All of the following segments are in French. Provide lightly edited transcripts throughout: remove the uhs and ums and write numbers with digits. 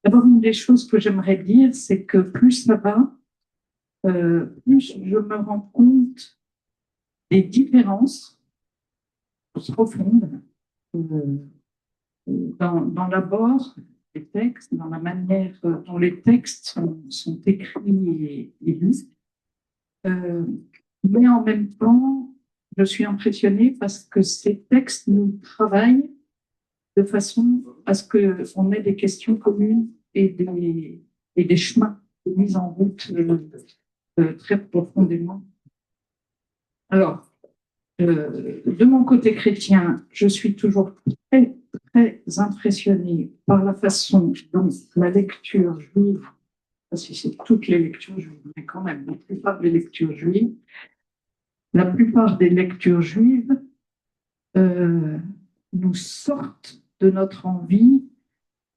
D'abord, une des choses que j'aimerais dire, c'est que plus ça va, plus je me rends compte des différences profondes euh, dans l'abord des textes, dans la manière dont les textes sont écrits et lus. Euh, mais en même temps, je suis impressionnée parce que ces textes nous travaillent de façon à ce qu'on ait des questions communes et des chemins de mise en route très profondément. Alors, de mon côté chrétien, je suis toujours très, très impressionnée par la façon dont la lecture juive, pas si c'est toutes les lectures juives, mais quand même la plupart des lectures juives euh, nous sortent de notre envie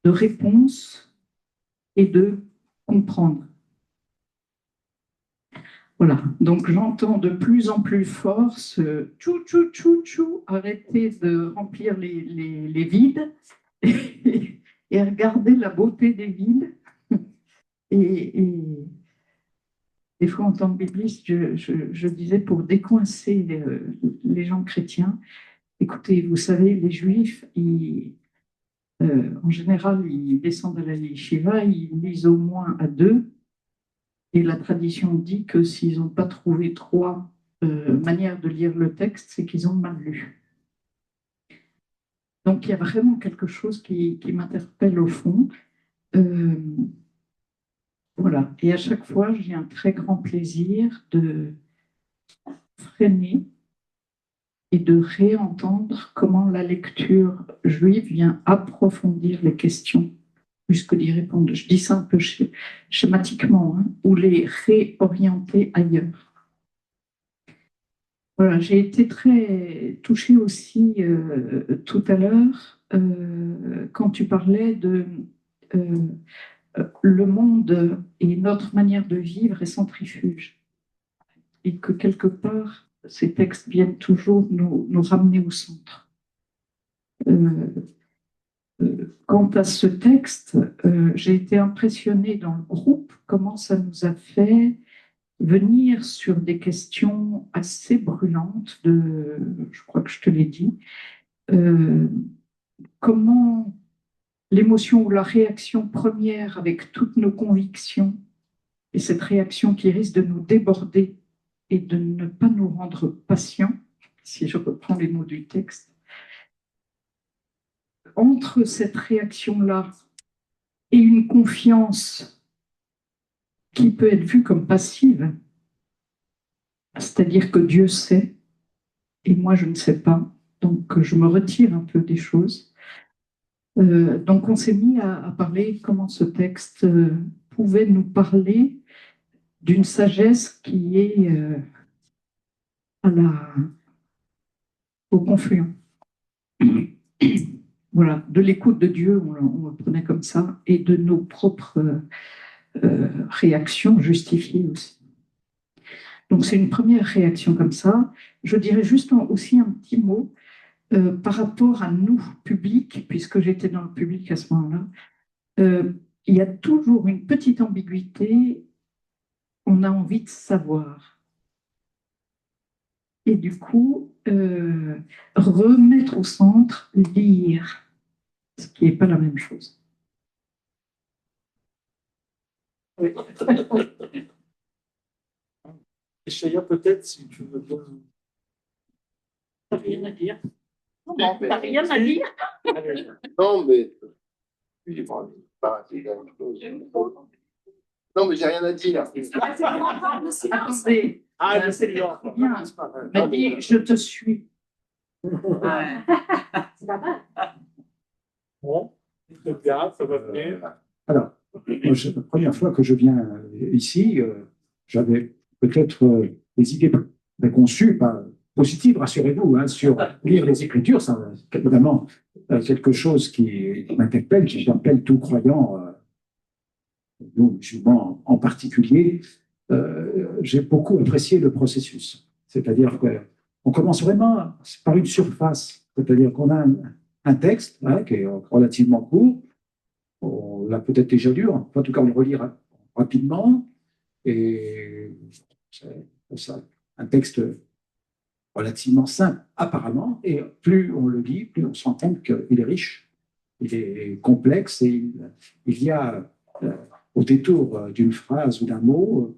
de réponse et de comprendre. Voilà, donc j'entends de plus en plus fort ce tchou tchou tchou tchou, arrêter de remplir les vides et regarder la beauté des vides. Et des fois, en tant que bibliste, je disais pour décoincer les gens chrétiens, écoutez, vous savez, les juifs, en général, ils descendent à la yeshiva, ils lisent au moins à deux. Et la tradition dit que s'ils n'ont pas trouvé trois manières de lire le texte, c'est qu'ils ont mal lu. Donc il y a vraiment quelque chose qui m'interpelle au fond. Euh, voilà. Et à chaque fois, j'ai un très grand plaisir de freiner et de réentendre comment la lecture juive vient approfondir les questions plus que d'y répondre. Je dis ça un peu schématiquement, hein, ou les réorienter ailleurs. Voilà, j'ai été très touchée aussi tout à l'heure quand tu parlais de euh, le monde et notre manière de vivre est centrifuge et que quelque part ces textes viennent toujours nous ramener au centre. Euh, Quant à ce texte, j'ai été impressionnée dans le groupe comment ça nous a fait venir sur des questions assez brûlantes je crois que je te l'ai dit, euh, comment l'émotion ou la réaction première avec toutes nos convictions et cette réaction qui risque de nous déborder et de ne pas nous rendre patients, si je reprends les mots du texte, entre cette réaction-là et une confiance qui peut être vue comme passive, c'est-à-dire que Dieu sait et moi je ne sais pas, donc je me retire un peu des choses. Donc on s'est mis à parler comment ce texte pouvait nous parler d'une sagesse qui est à au confluent. Voilà, de l'écoute de Dieu, on le prenait comme ça, et de nos propres réactions justifiées aussi. Donc c'est une première réaction comme ça. Je dirais juste aussi un petit mot par rapport à nous, public, puisque j'étais dans le public à ce moment-là. Il y a toujours une petite ambiguïté, on a envie de savoir. Et du coup, remettre au centre, lire, ce qui n'est pas la même chose. Oui. Chaya, peut-être, si tu veux bien. T'as rien à dire? Non, t'as rien à dire? Non, mais. Non, mais j'ai rien à dire. Attendez. Ah, c'est bien. M'a dit, je te suis. Bon, très bien, ça va venir. Alors, la première fois que je viens ici, j'avais peut-être des idées préconçues, pas positives, rassurez-vous, hein, sur lire les Écritures. C'est évidemment quelque chose qui m'interpelle, qui j'appelle tout croyant, nous musulmans en particulier. J'ai beaucoup apprécié le processus. C'est-à-dire qu'on commence vraiment par une surface, c'est-à-dire qu'on a un texte hein, qui est relativement court, on l'a peut-être déjà lu, en tout cas on le relit rapidement, et c'est un texte relativement simple apparemment, et plus on le lit, plus on se rend compte qu'il est riche, il est complexe, et il y a au détour d'une phrase ou d'un mot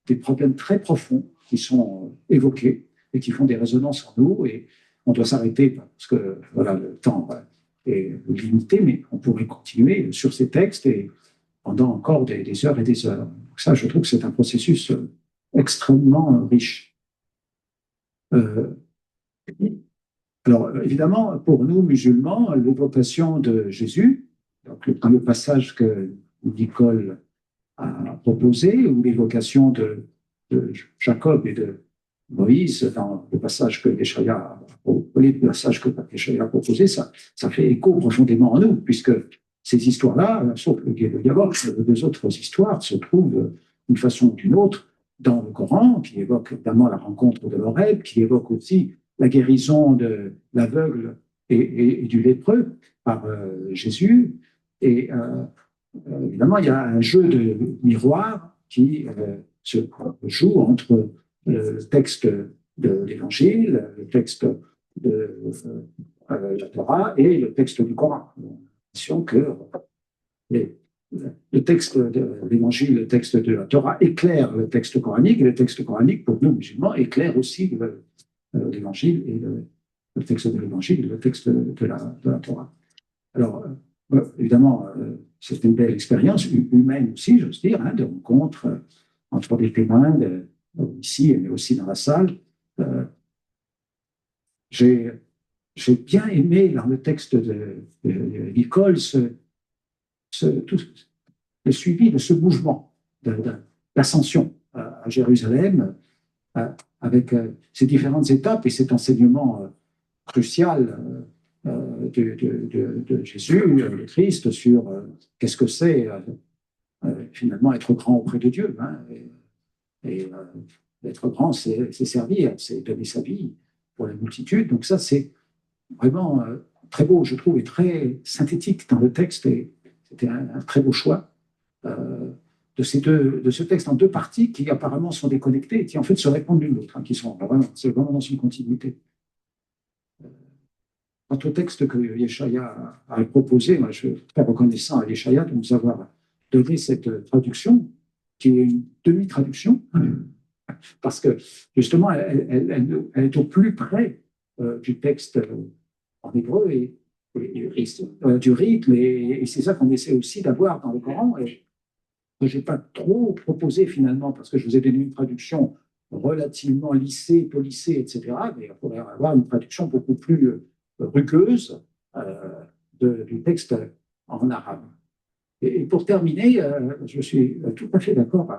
des problèmes très profonds qui sont évoqués et qui font des résonances en nous, et on doit s'arrêter parce que voilà, le temps est limité, mais on pourrait continuer sur ces textes et pendant encore des heures et des heures. Donc ça, je trouve que c'est un processus extrêmement riche. Alors, évidemment, pour nous, musulmans, l'évocation de Jésus, donc le passage que Nicole a proposé, ou l'évocation de Jacob et de Moïse dans le passage que Yeshaya a proposé, ça fait écho profondément en nous, puisque ces histoires-là, sauf le dialogue, les deux autres histoires se trouvent d'une façon ou d'une autre dans le Coran, qui évoque évidemment la rencontre de l'Horeb, qui évoque aussi la guérison de l'aveugle et du lépreux par Jésus. Et évidemment, il y a un jeu de miroir qui se joue entre le texte de l'Évangile, le texte de la Torah et le texte du Coran. Que le texte de l'Évangile, le texte de la Torah éclaire le texte coranique, et le texte coranique, pour nous musulmans, éclaire aussi l'Évangile et le texte de l'Évangile, le texte de la Torah. Alors, évidemment, c'est une belle expérience humaine aussi, j'ose dire, de rencontre entre des témoins ici, mais aussi dans la salle. J'ai bien aimé dans le texte de Nicole le suivi de ce mouvement d'ascension à Jérusalem, avec ces différentes étapes et cet enseignement crucial de Jésus, le Christ, sur qu'est-ce que c'est finalement être grand auprès de Dieu. Et être grand, c'est servir, c'est donner sa vie pour la multitude. Donc ça, c'est vraiment très beau, je trouve, et très synthétique dans le texte. Et c'était un très beau choix de ce texte en deux parties qui apparemment sont déconnectées et qui en fait se répondent l'une l'autre, qui sont c'est vraiment dans une continuité. Notre texte que Yeshaya a proposé, moi je suis très reconnaissant à Yeshaya de nous avoir donné cette traduction, qui est une demi-traduction, parce que justement, elle est au plus près du texte en hébreu et du rythme, et c'est ça qu'on essaie aussi d'avoir dans le Coran, et que je n'ai pas trop proposé finalement, parce que je vous ai donné une traduction relativement lissée, polissée, etc., mais il faudrait avoir une traduction beaucoup plus rugueuse du texte en arabe. Et pour terminer, je suis tout à fait d'accord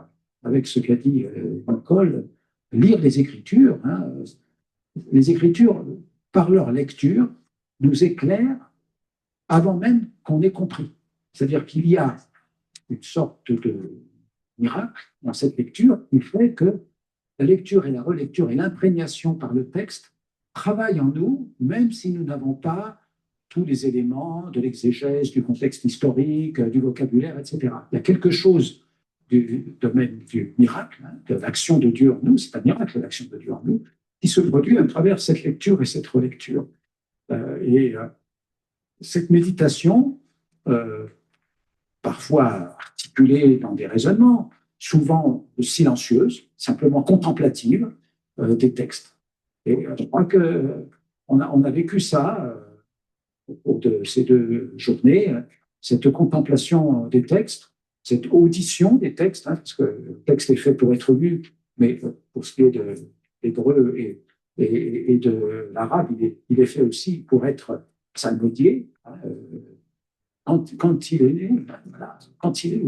avec ce qu'a dit Nicole, lire les Écritures. Les Écritures, par leur lecture, nous éclairent avant même qu'on ait compris. C'est-à-dire qu'il y a une sorte de miracle dans cette lecture qui fait que la lecture et la relecture et l'imprégnation par le texte travaillent en nous, même si nous n'avons pas tous les éléments de l'exégèse, du contexte historique, du vocabulaire, etc. Il y a quelque chose du domaine du miracle, de l'action de Dieu en nous, c'est un miracle, l'action de Dieu en nous, qui se produit à travers cette lecture et cette relecture. Cette méditation, parfois articulée dans des raisonnements, souvent silencieuses, simplement contemplatives des textes. Et je crois qu'on a vécu ça au cours de ces 2 journées, cette contemplation des textes, cette audition des textes, parce que le texte est fait pour être lu, mais pour ce qui est de l'hébreu et de l'arabe, il est fait aussi pour être psalmodié. Quand il est né, voilà, quand il est,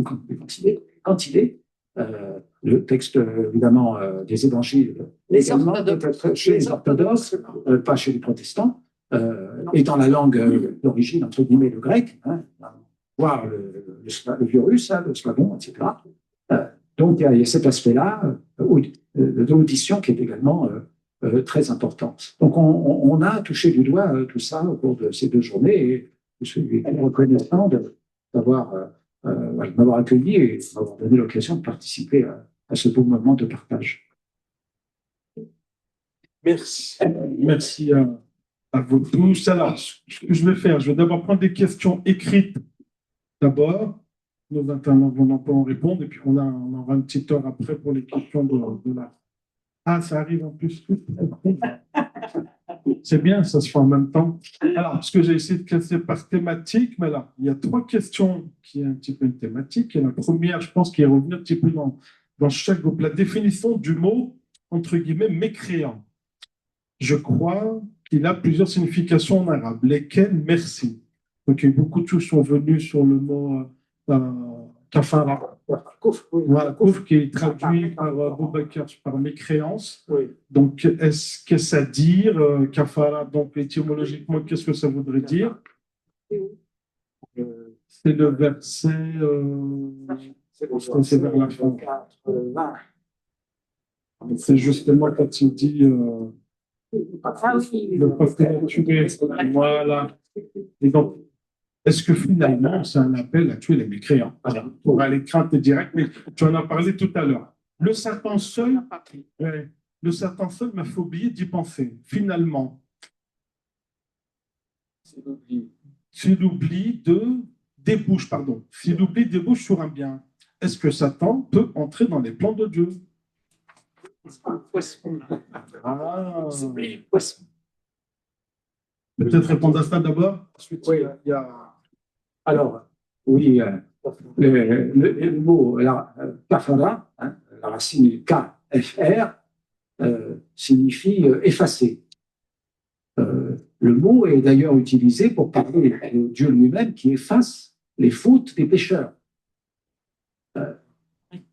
le texte évidemment des évangiles, également peut-être chez les orthodoxes, pas chez les protestants, et dans la langue d'origine, entre guillemets, le grec, voire le vieux russe, le slavon, etc. Donc il y a cet aspect-là d'audition qui est également très important. Donc on a touché du doigt tout ça au cours de ces 2 journées, et je suis reconnaissant de m'avoir accueilli et m'avoir donné l'occasion de participer à ce beau moment de partage. Merci. Merci à vous tous. Alors, ce que je vais faire, je vais d'abord prendre des questions écrites d'abord. Nos intervenants vont pas en répondre et puis on aura une petite heure après pour les questions de la... Ah, ça arrive en plus. C'est bien, ça se fait en même temps. Alors, parce que j'ai essayé de classer par thématique, mais là, il y a 3 questions qui est un petit peu une thématique. Et la première, je pense, qui est revenue un petit peu dans chaque groupe, la définition du mot, entre guillemets, mécréant. Je crois qu'il a plusieurs significations en arabe, lesquelles merci. Donc, beaucoup de choses sont venues sur le mot kafara. Voilà, kouf, qui est traduit par Boubacar par mécréance. Oui. Donc, est-ce que ça dit kafara, donc étymologiquement, qu'est-ce que ça voudrait dire? C'est le verset. C'est vers la fin. C'est justement quand il dit. Le peuple tué. Voilà. Et donc, est-ce que finalement, c'est un appel à tuer les mécréants? Voilà. Pour aller crainte direct, mais tu en as parlé tout à l'heure. Le Satan seul m'a fait oublier d'y penser. Finalement, s'il oublie débouche sur un bien, est-ce que Satan peut entrer dans les plans de Dieu? Ah. Peut-être répondre à ça d'abord. Ensuite, Oui. il y a... Alors, oui, le mot kafara, hein, la racine KFR, signifie effacer. Le mot est d'ailleurs utilisé pour parler de Dieu lui-même qui efface les fautes des pécheurs.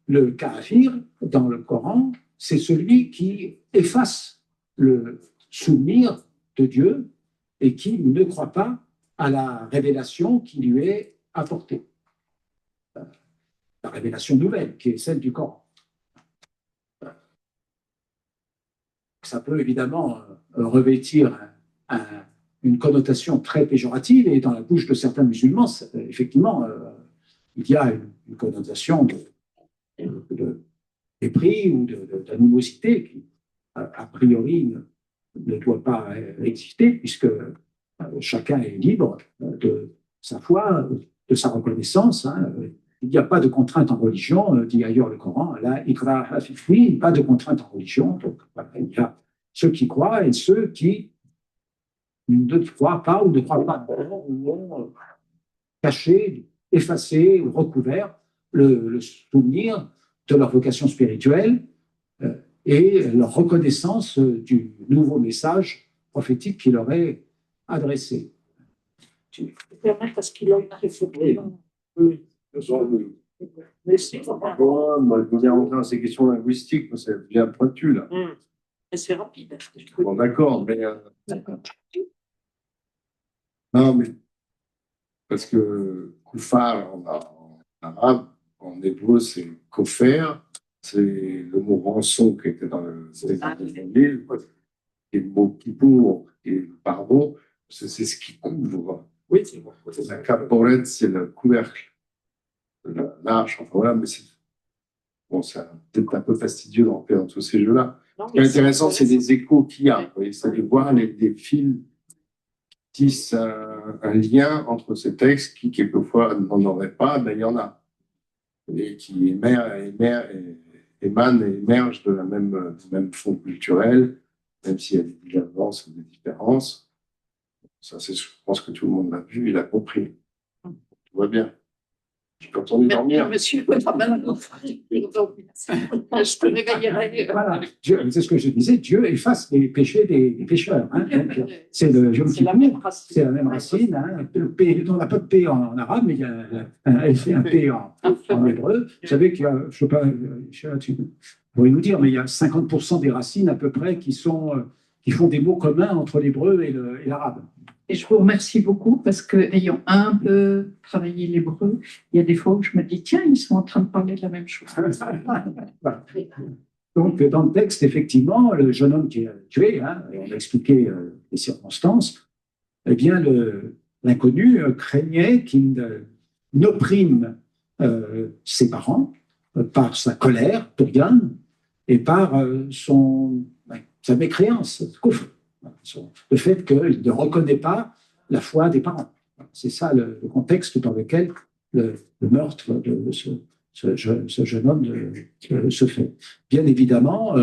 Le kafir, dans le Coran, c'est celui qui efface le souvenir de Dieu et qui ne croit pas à la révélation qui lui est apportée. La révélation nouvelle, qui est celle du Coran. Ça peut évidemment revêtir une connotation très péjorative, et dans la bouche de certains musulmans, effectivement, il y a une connotation de mépris ou d'animosité qui, a priori, ne doit pas exister, puisque chacun est libre de sa foi, de sa reconnaissance. Hein. Il n'y a pas de contrainte en religion, dit ailleurs le Coran, là, pas de contrainte en religion. Donc, voilà, il y a ceux qui croient et ceux qui ne croient pas ou ne croient pas, ou ont caché, effacé ou recouvert le souvenir de leur vocation spirituelle et leur reconnaissance du nouveau message prophétique qui leur est adressé. Tu peux permettre à ce qu'il ait réfléchi. Oui. Mais c'est Moi, je viens rentrer dans ces questions linguistiques, c'est bien pointu, là. c'est rapide. Bon, d'accord, mais. D'accord. Non, mais. Parce que Koufar, en arabe, en hébreu, c'est Kofer, c'est le mot rançon qui était dans le livre, et le mot Kippour, et le pardon, c'est ce qui couvre. Oui, c'est bon. La caporette, c'est le couvercle, l'arche, enfin voilà, mais c'est bon, c'est peut-être un peu fastidieux de rentrer dans tous ces jeux-là. Ce qui est intéressant, c'est les échos qu'il y a. C'est de voir les fils qui tissent un lien entre ces textes qui, quelquefois, n'en auraient pas, mais il y en a. Et qui émanent et émergent de du même fond culturel, même s'il y a des divergences ou des différences. Ça, je pense que tout le monde l'a vu, il a compris. Tout va bien. Je peux retourner dormir. Monsieur, je te réveillerai. Voilà, c'est ce que je disais, Dieu efface les péchés des pécheurs. Hein. C'est la même racine. C'est la même racine. Hein. On n'a pas de P en arabe, mais il y a un P en hébreu. Vous savez qu'il y a, je ne sais pas, tu pourrais nous dire, mais il y a 50% des racines à peu près qui font des mots communs entre l'hébreu et l'arabe. Et je vous remercie beaucoup parce que, ayant un peu travaillé l'hébreu, il y a des fois où je me dis, tiens, ils sont en train de parler de la même chose. Voilà. Donc, dans le texte, effectivement, le jeune homme qui est tué, hein, on a expliqué les circonstances, eh bien, l'inconnu craignait qu'il opprime ses parents par sa colère, Tourian, et par sa mécréance, le fait qu'il ne reconnaît pas la foi des parents. C'est ça le contexte dans lequel le meurtre de ce jeune homme se fait. Bien évidemment,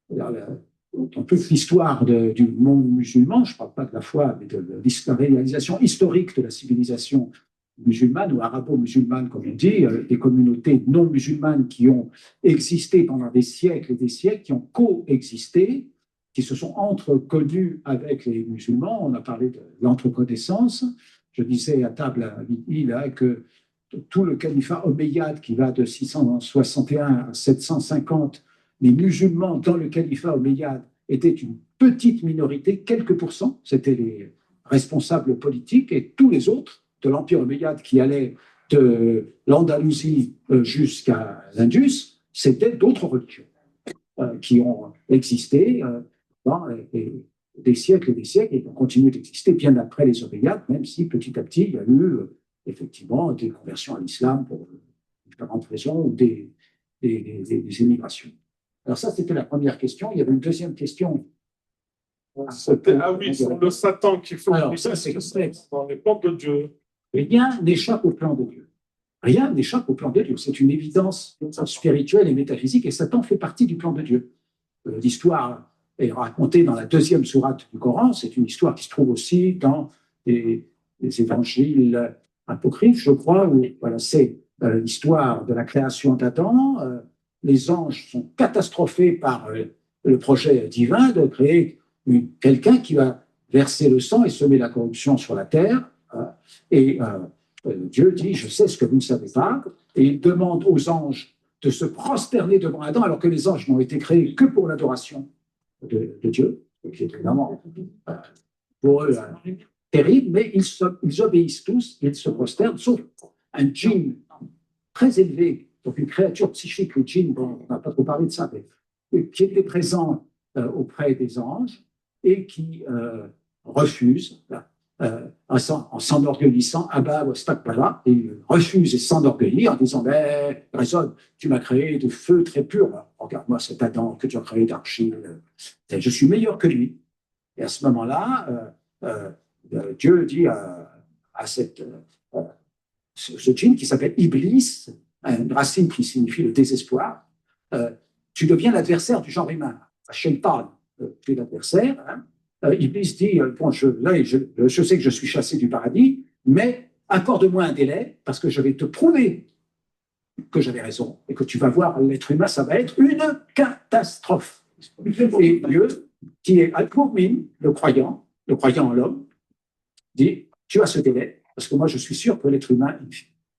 dans toute l'histoire du monde musulman, je ne parle pas de la foi, mais de la réalisation historique de la civilisation musulmane ou arabo-musulmane, comme on dit, des communautés non musulmanes qui ont existé pendant des siècles et des siècles, qui ont coexisté, qui se sont entreconnus avec les musulmans. On a parlé de l'entreconnaissance. Je disais à table à midi là, que tout le califat omeyyade qui va de 661 à 750, les musulmans dans le califat omeyyade étaient une petite minorité, quelques pourcents, c'était les responsables politiques, et tous les autres de l'Empire omeyyade qui allait de l'Andalousie jusqu'à l'Indus, c'était d'autres religions qui ont existé dans des siècles et des siècles et qui ont continué d'exister bien après les Omeyyades, même si petit à petit il y a eu effectivement des conversions à l'islam pour différentes raisons ou des émigrations. Alors ça, c'était la première question. Il y avait une deuxième question. Ah oui, c'est le Satan qu'il faut. Alors ça, c'est dans les plans de Dieu. Rien n'échappe au plan de Dieu. Rien n'échappe au plan de Dieu. C'est une évidence spirituelle et métaphysique, et Satan fait partie du plan de Dieu. L'histoire est racontée dans la deuxième sourate du Coran. C'est une histoire qui se trouve aussi dans les évangiles apocryphes, je crois, où voilà, c'est l'histoire de la création d'Adam. Les anges sont catastrophés par le projet divin de créer quelqu'un qui va verser le sang et semer la corruption sur la terre. Et Dieu dit, je sais ce que vous ne savez pas, et il demande aux anges de se prosterner devant Adam, alors que les anges n'ont été créés que pour l'adoration de Dieu, qui est évidemment pour eux terrible, mais ils obéissent tous, ils se prosternent, sauf un djinn très élevé, donc une créature psychique, le djinn, bon, on n'a pas trop parlé de ça, mais qui était présent auprès des anges et qui refuse, en s'enorgueillissant, Abba wa Stakbara, et il refuse et s'enorgueillit en disant, mais raisonne, tu m'as créé de feu très pur, regarde-moi cet Adam que tu as créé d'argile, je suis meilleur que lui. Et à ce moment-là, Dieu dit à ce djinn qui s'appelle Iblis, une racine qui signifie le désespoir, tu deviens l'adversaire du genre humain. Shaitan, tu es l'adversaire. Iblis dit, bon, je sais que je suis chassé du paradis, mais accorde-moi un délai parce que je vais te prouver que j'avais raison et que tu vas voir l'être humain, ça va être une catastrophe. Et Dieu, qui est Al-Mu'min, le croyant en l'homme, dit, tu as ce délai, parce que moi je suis sûr que l'être humain,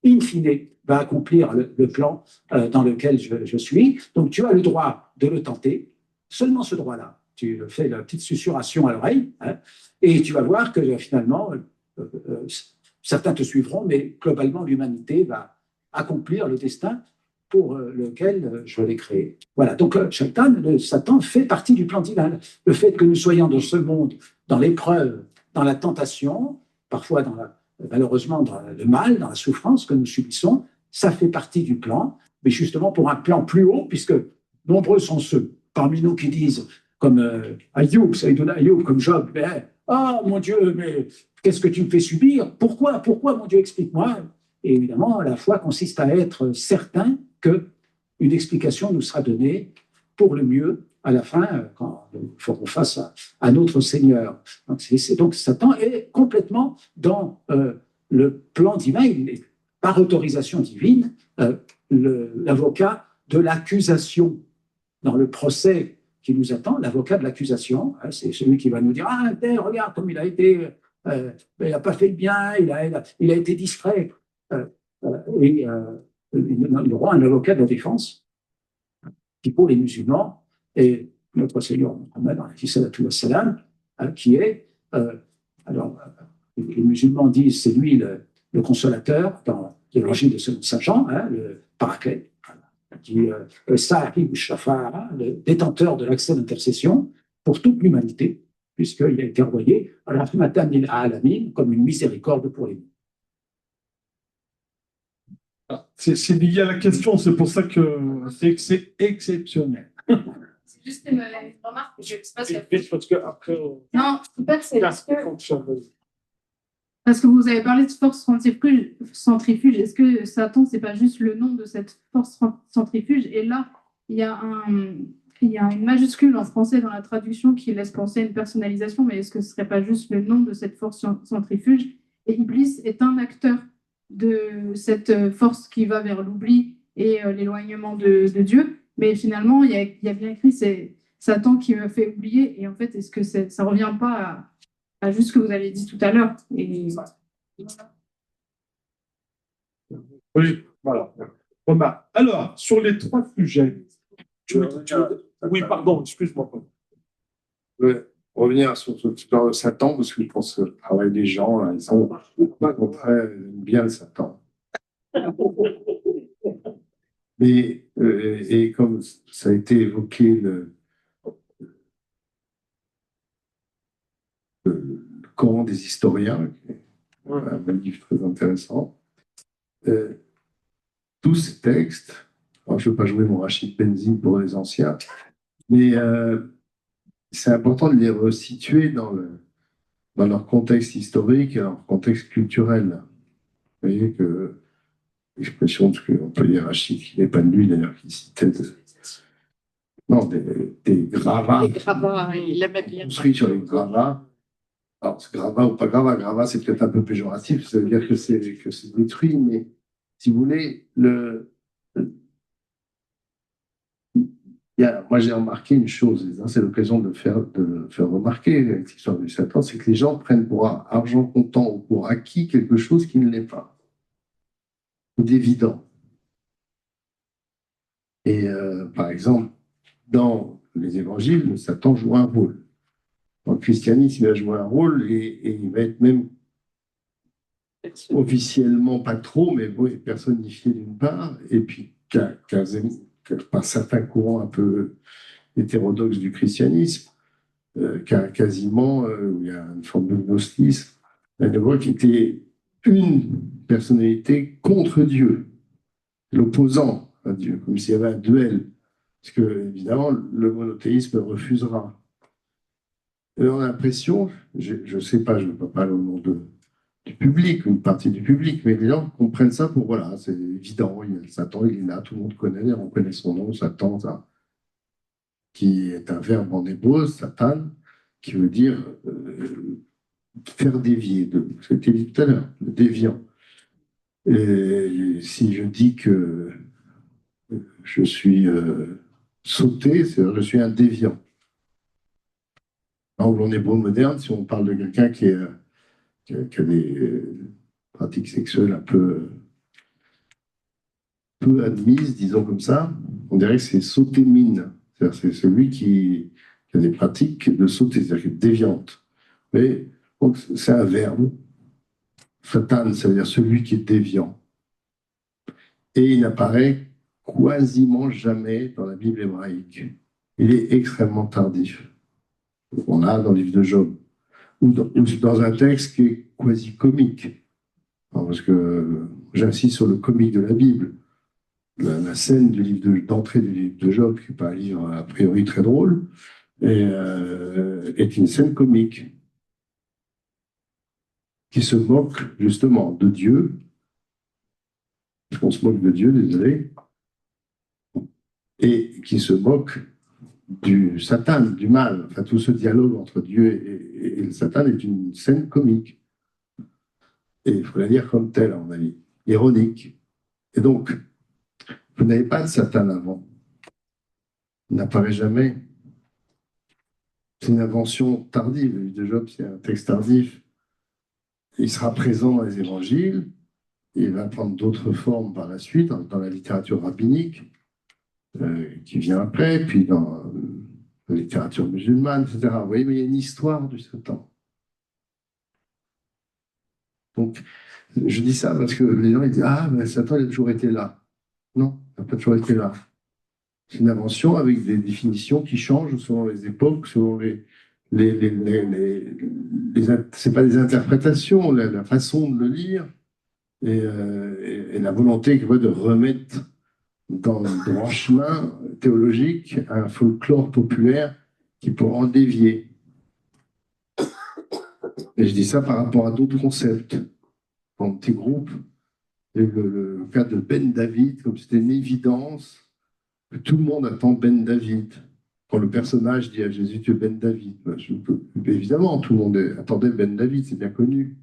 in fine, va accomplir le plan dans lequel je suis. Donc tu as le droit de le tenter, seulement ce droit-là. Tu fais la petite susurration à l'oreille, hein, et tu vas voir que finalement, certains te suivront, mais globalement, l'humanité va accomplir le destin pour lequel je l'ai créé. Voilà, donc Satan fait partie du plan divin. Le fait que nous soyons dans ce monde, dans l'épreuve, dans la tentation, parfois malheureusement dans le mal, dans la souffrance que nous subissons, ça fait partie du plan, mais justement pour un plan plus haut, puisque nombreux sont ceux parmi nous qui disent, comme Ayoub, Saïdouna Ayoub, comme Job, oh mon Dieu, mais qu'est-ce que tu me fais subir? Pourquoi, mon Dieu, explique-moi. Et évidemment, la foi consiste à être certain qu'une explication nous sera donnée pour le mieux à la fin, quand nous ferons face à notre Seigneur. Donc Satan est complètement dans le plan divin, il est, par autorisation divine, l'avocat de l'accusation dans le procès qui nous attend, l'avocat de l'accusation, hein, c'est celui qui va nous dire « Ah, regarde comme il a été, il n'a pas fait le bien, il a été distrait. » Et il aura un avocat de la défense qui, pour les musulmans, est notre Seigneur Mohammed, qui est, les musulmans disent c'est lui le consolateur dans l'évangile de Saint Jean, hein, le paraclet, qui Sahib Shafara, le détenteur de l'accès d'intercession pour toute l'humanité, puisqu'il a été envoyé à la Alamin comme une miséricorde pour les C'est lié à la question, c'est pour ça que c'est exceptionnel. C'est juste une remarque. Je sais pas si Vite, parce que après, non, je peux pas, c'est casse fonctionne. parce que vous avez parlé de force centrifuge. Est-ce que Satan, c'est pas juste le nom de cette force centrifuge? Et là, il y a une majuscule en français dans la traduction qui laisse penser à une personnalisation, mais est-ce que ce serait pas juste le nom de cette force centrifuge? Et Iblis est un acteur de cette force qui va vers l'oubli et l'éloignement de Dieu. Mais finalement, il y a bien écrit, c'est Satan qui me fait oublier. Et en fait, est-ce que ça revient pas à juste ce que vous avez dit tout à l'heure? Et Oui, voilà. Remarque. Alors, sur les trois sujets, oui, pardon, excuse-moi. Ouais, revenir sur cette histoire de Satan, parce que je pense que le travail des gens, là, ils sont au contraire, ils aiment bien le Satan. Mais, et comme ça a été évoqué, le Coran des historiens, qui est un livre très intéressant, tous ces textes, alors je ne veux pas jouer mon Rachid Benzine pour les anciens, mais c'est important de les resituer dans leur contexte historique et leur contexte culturel. Vous voyez que l'expression de l'employé Rachid, qui n'est pas de lui d'ailleurs, qui citait des gravats. Les gravats, il aimait bien. Construits sur les gravats. Alors, c'est gravat ou pas gravat, c'est peut-être un peu péjoratif, ça veut dire que c'est détruit, mais si vous voulez, moi j'ai remarqué une chose, et c'est l'occasion de le faire remarquer avec l'histoire du Satan, c'est que les gens prennent pour argent comptant ou pour acquis quelque chose qui ne l'est pas, d'évident. Et par exemple, dans les évangiles, le Satan joue un rôle. Dans le christianisme, il va jouer un rôle et il va être même officiellement pas trop, mais bon, personnifié d'une part, et puis par certains courants un peu hétérodoxes du christianisme, quasiment, où il y a une forme de gnosticisme, qui était une personnalité contre Dieu, l'opposant à Dieu, comme s'il y avait un duel. Parce que, évidemment, le monothéisme refusera. Et on a l'impression, je ne sais pas, je ne veux pas parler au nom du public, une partie du public, mais les gens comprennent ça pour, voilà, c'est évident, Satan, il est là, tout le monde connaît, on connaît son nom, Satan, ça, qui est un verbe en hébreu, Satan, qui veut dire faire dévier, c'était dit tout à l'heure, le déviant. Et si je dis que je suis sauté, c'est-à-dire je suis un déviant. En hébreu moderne, si on parle de quelqu'un qui a des pratiques sexuelles un peu admises, disons comme ça, on dirait que c'est sauter mine. C'est celui qui a des pratiques de sauter, c'est-à-dire qui est déviante. Mais c'est un verbe. Satan, ça veut dire celui qui est déviant. Et il n'apparaît quasiment jamais dans la Bible hébraïque. Il est extrêmement tardif. On a dans le livre de Job, ou dans un texte qui est quasi comique. Parce que j'insiste sur le comique de la Bible. La scène d'entrée du livre de Job, qui n'est pas un livre a priori très drôle, est une scène comique qui se moque justement de Dieu. On se moque de Dieu, désolé, et qui se moque du Satan, du mal. Enfin, tout ce dialogue entre Dieu et le Satan est une scène comique. Et il faut la lire comme telle, à mon avis, ironique. Et donc, vous n'avez pas de Satan avant. Il n'apparaît jamais. C'est une invention tardive. Le livre de Job, c'est un texte tardif. Il sera présent dans les évangiles. Il va prendre d'autres formes par la suite, dans la littérature rabbinique, qui vient après, puis dans la littérature musulmane, etc. Vous voyez, mais il y a une histoire du Satan. Donc, je dis ça parce que les gens ils disent ah, mais Satan, il a toujours été là. Non, il n'a pas toujours été là. C'est une invention avec des définitions qui changent selon les époques, selon c'est pas des interprétations, la façon de le lire et la volonté de remettre dans le droit chemin théologique un folklore populaire qui pourra en dévier. Et je dis ça par rapport à d'autres concepts. En petits groupes, le cas de Ben David, comme c'était une évidence, que tout le monde attend Ben David. Quand le personnage dit à Jésus, tu es Ben David, évidemment, tout le monde attendait Ben David, c'est bien connu.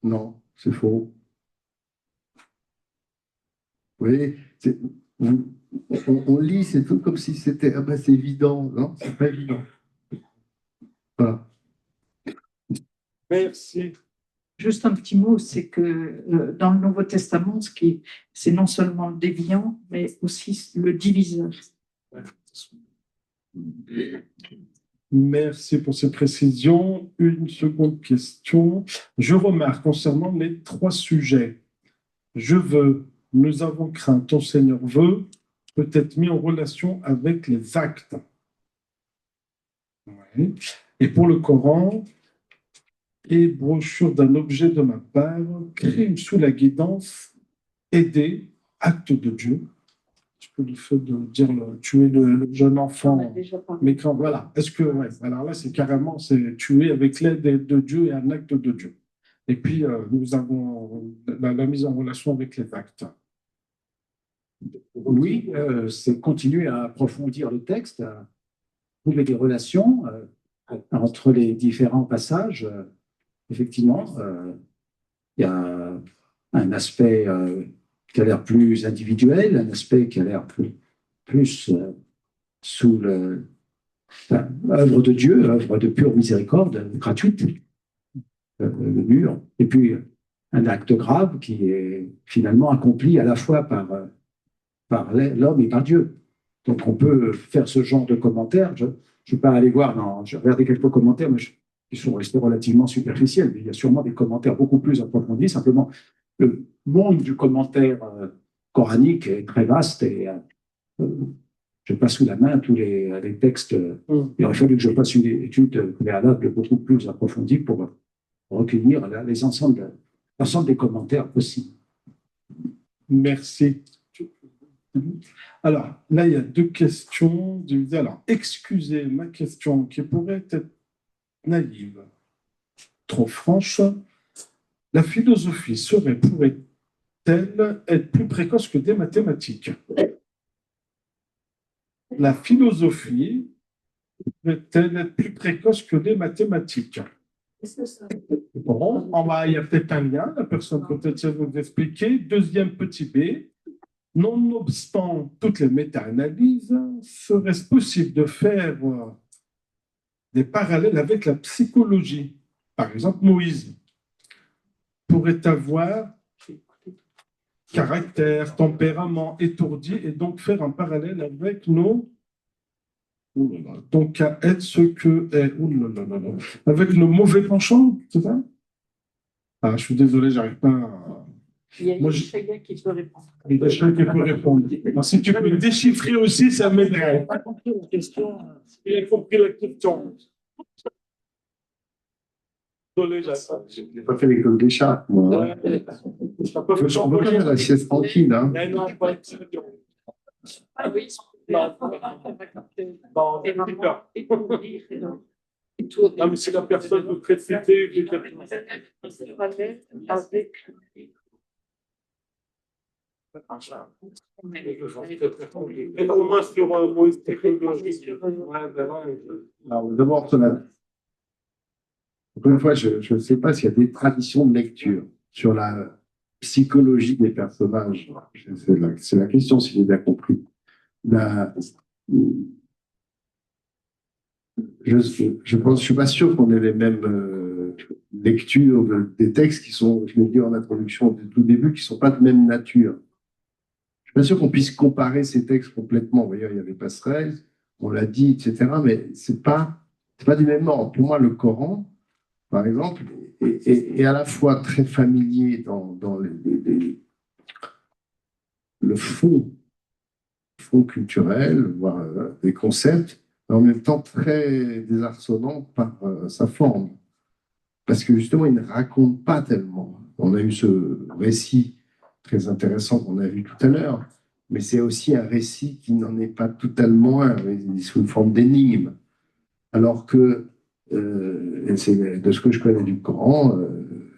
Non, c'est faux. Vous voyez, on lit, c'est tout comme si c'était, ah ben c'est évident. Non, c'est pas évident. Voilà. Merci. Juste un petit mot, c'est que dans le Nouveau Testament, c'est non seulement le déviant, mais aussi le diviseur. Merci pour ces précisions. Une seconde question. Je remarque concernant les 3 sujets. Je veux, nous avons craint, ton Seigneur veut, peut être mis en relation avec les actes. Ouais. Et pour le Coran, et brochure d'un objet de ma part, crime sous la guidance, aider, acte de Dieu. Tu peux le fait de dire tuer le jeune enfant. Mais quand, voilà, est-ce que, ouais, alors là, c'est carrément, c'est tuer avec l'aide de Dieu et un acte de Dieu. Et puis, nous avons la mise en relation avec les actes. Oui, c'est continuer à approfondir le texte, à trouver des relations entre les différents passages. Effectivement, il y a un aspect qui a l'air plus individuel, un aspect qui a l'air plus sous l'œuvre de Dieu, œuvre de pure miséricorde, gratuite, le mur, et puis un acte grave qui est finalement accompli à la fois par l'homme et par Dieu. Donc on peut faire ce genre de commentaires. Je ne vais pas aller voir, j'ai regardé quelques commentaires, mais qui sont restés relativement superficiels. Mais il y a sûrement des commentaires beaucoup plus approfondis. Simplement, le monde du commentaire coranique est très vaste et je n'ai pas sous la main tous les textes. Il aurait fallu que je fasse une étude préalable beaucoup plus approfondie pour recueillir l'ensemble des commentaires possibles. Merci. Alors, là, il y a 2 questions. Alors, excusez ma question qui pourrait être naïve, trop franche. La philosophie pourrait-elle être plus précoce que des mathématiques? La philosophie pourrait-elle être plus précoce que des mathématiques? Bon, il y a peut-être un lien, la personne peut-être vous expliquer. Deuxième petit B. Nonobstant toutes les méta-analyses, serait-ce possible de faire des parallèles avec la psychologie? Par exemple, Moïse pourrait avoir caractère, tempérament étourdi et donc faire un parallèle avec donc à être ce que est, avec nos mauvais penchants, c'est ça? Ah, je suis désolé, j'arrive pas à... Il y a Chaya qui peut répondre. Chaya qui peut répondre. Alors, si tu peux déchiffrer aussi, ça m'aiderait. Il n'a pas compris la question. Il a compris la question. Désolé, je n'ai pas fait l'école des chats, moi. On peut faire la sieste tranquille. Hein. Ah oui, non, mais c'est la personne de précité qui avec. Et au moins sur Moïse, d'abord, encore une fois, je ne sais pas s'il y a des traditions de lecture sur la psychologie des personnages. C'est la question, si j'ai bien compris. Je ne suis pas sûr qu'on ait les mêmes lectures des textes qui sont, je l'ai dit en introduction du tout début, qui ne sont pas de même nature. Je ne suis pas sûr qu'on puisse comparer ces textes complètement. Vous voyez, il y a les passerelles, on l'a dit, etc. Mais ce n'est pas du même ordre. Pour moi, le Coran, par exemple, est à la fois très familier dans le fond culturel, voire des concepts, mais en même temps très désarçonnant par sa forme. Parce que justement, il ne raconte pas tellement. On a eu ce récit très intéressant qu'on a vu tout à l'heure, mais c'est aussi un récit qui n'en est pas totalement un, il est sous une forme d'énigme. Alors que, et c'est de ce que je connais du Coran,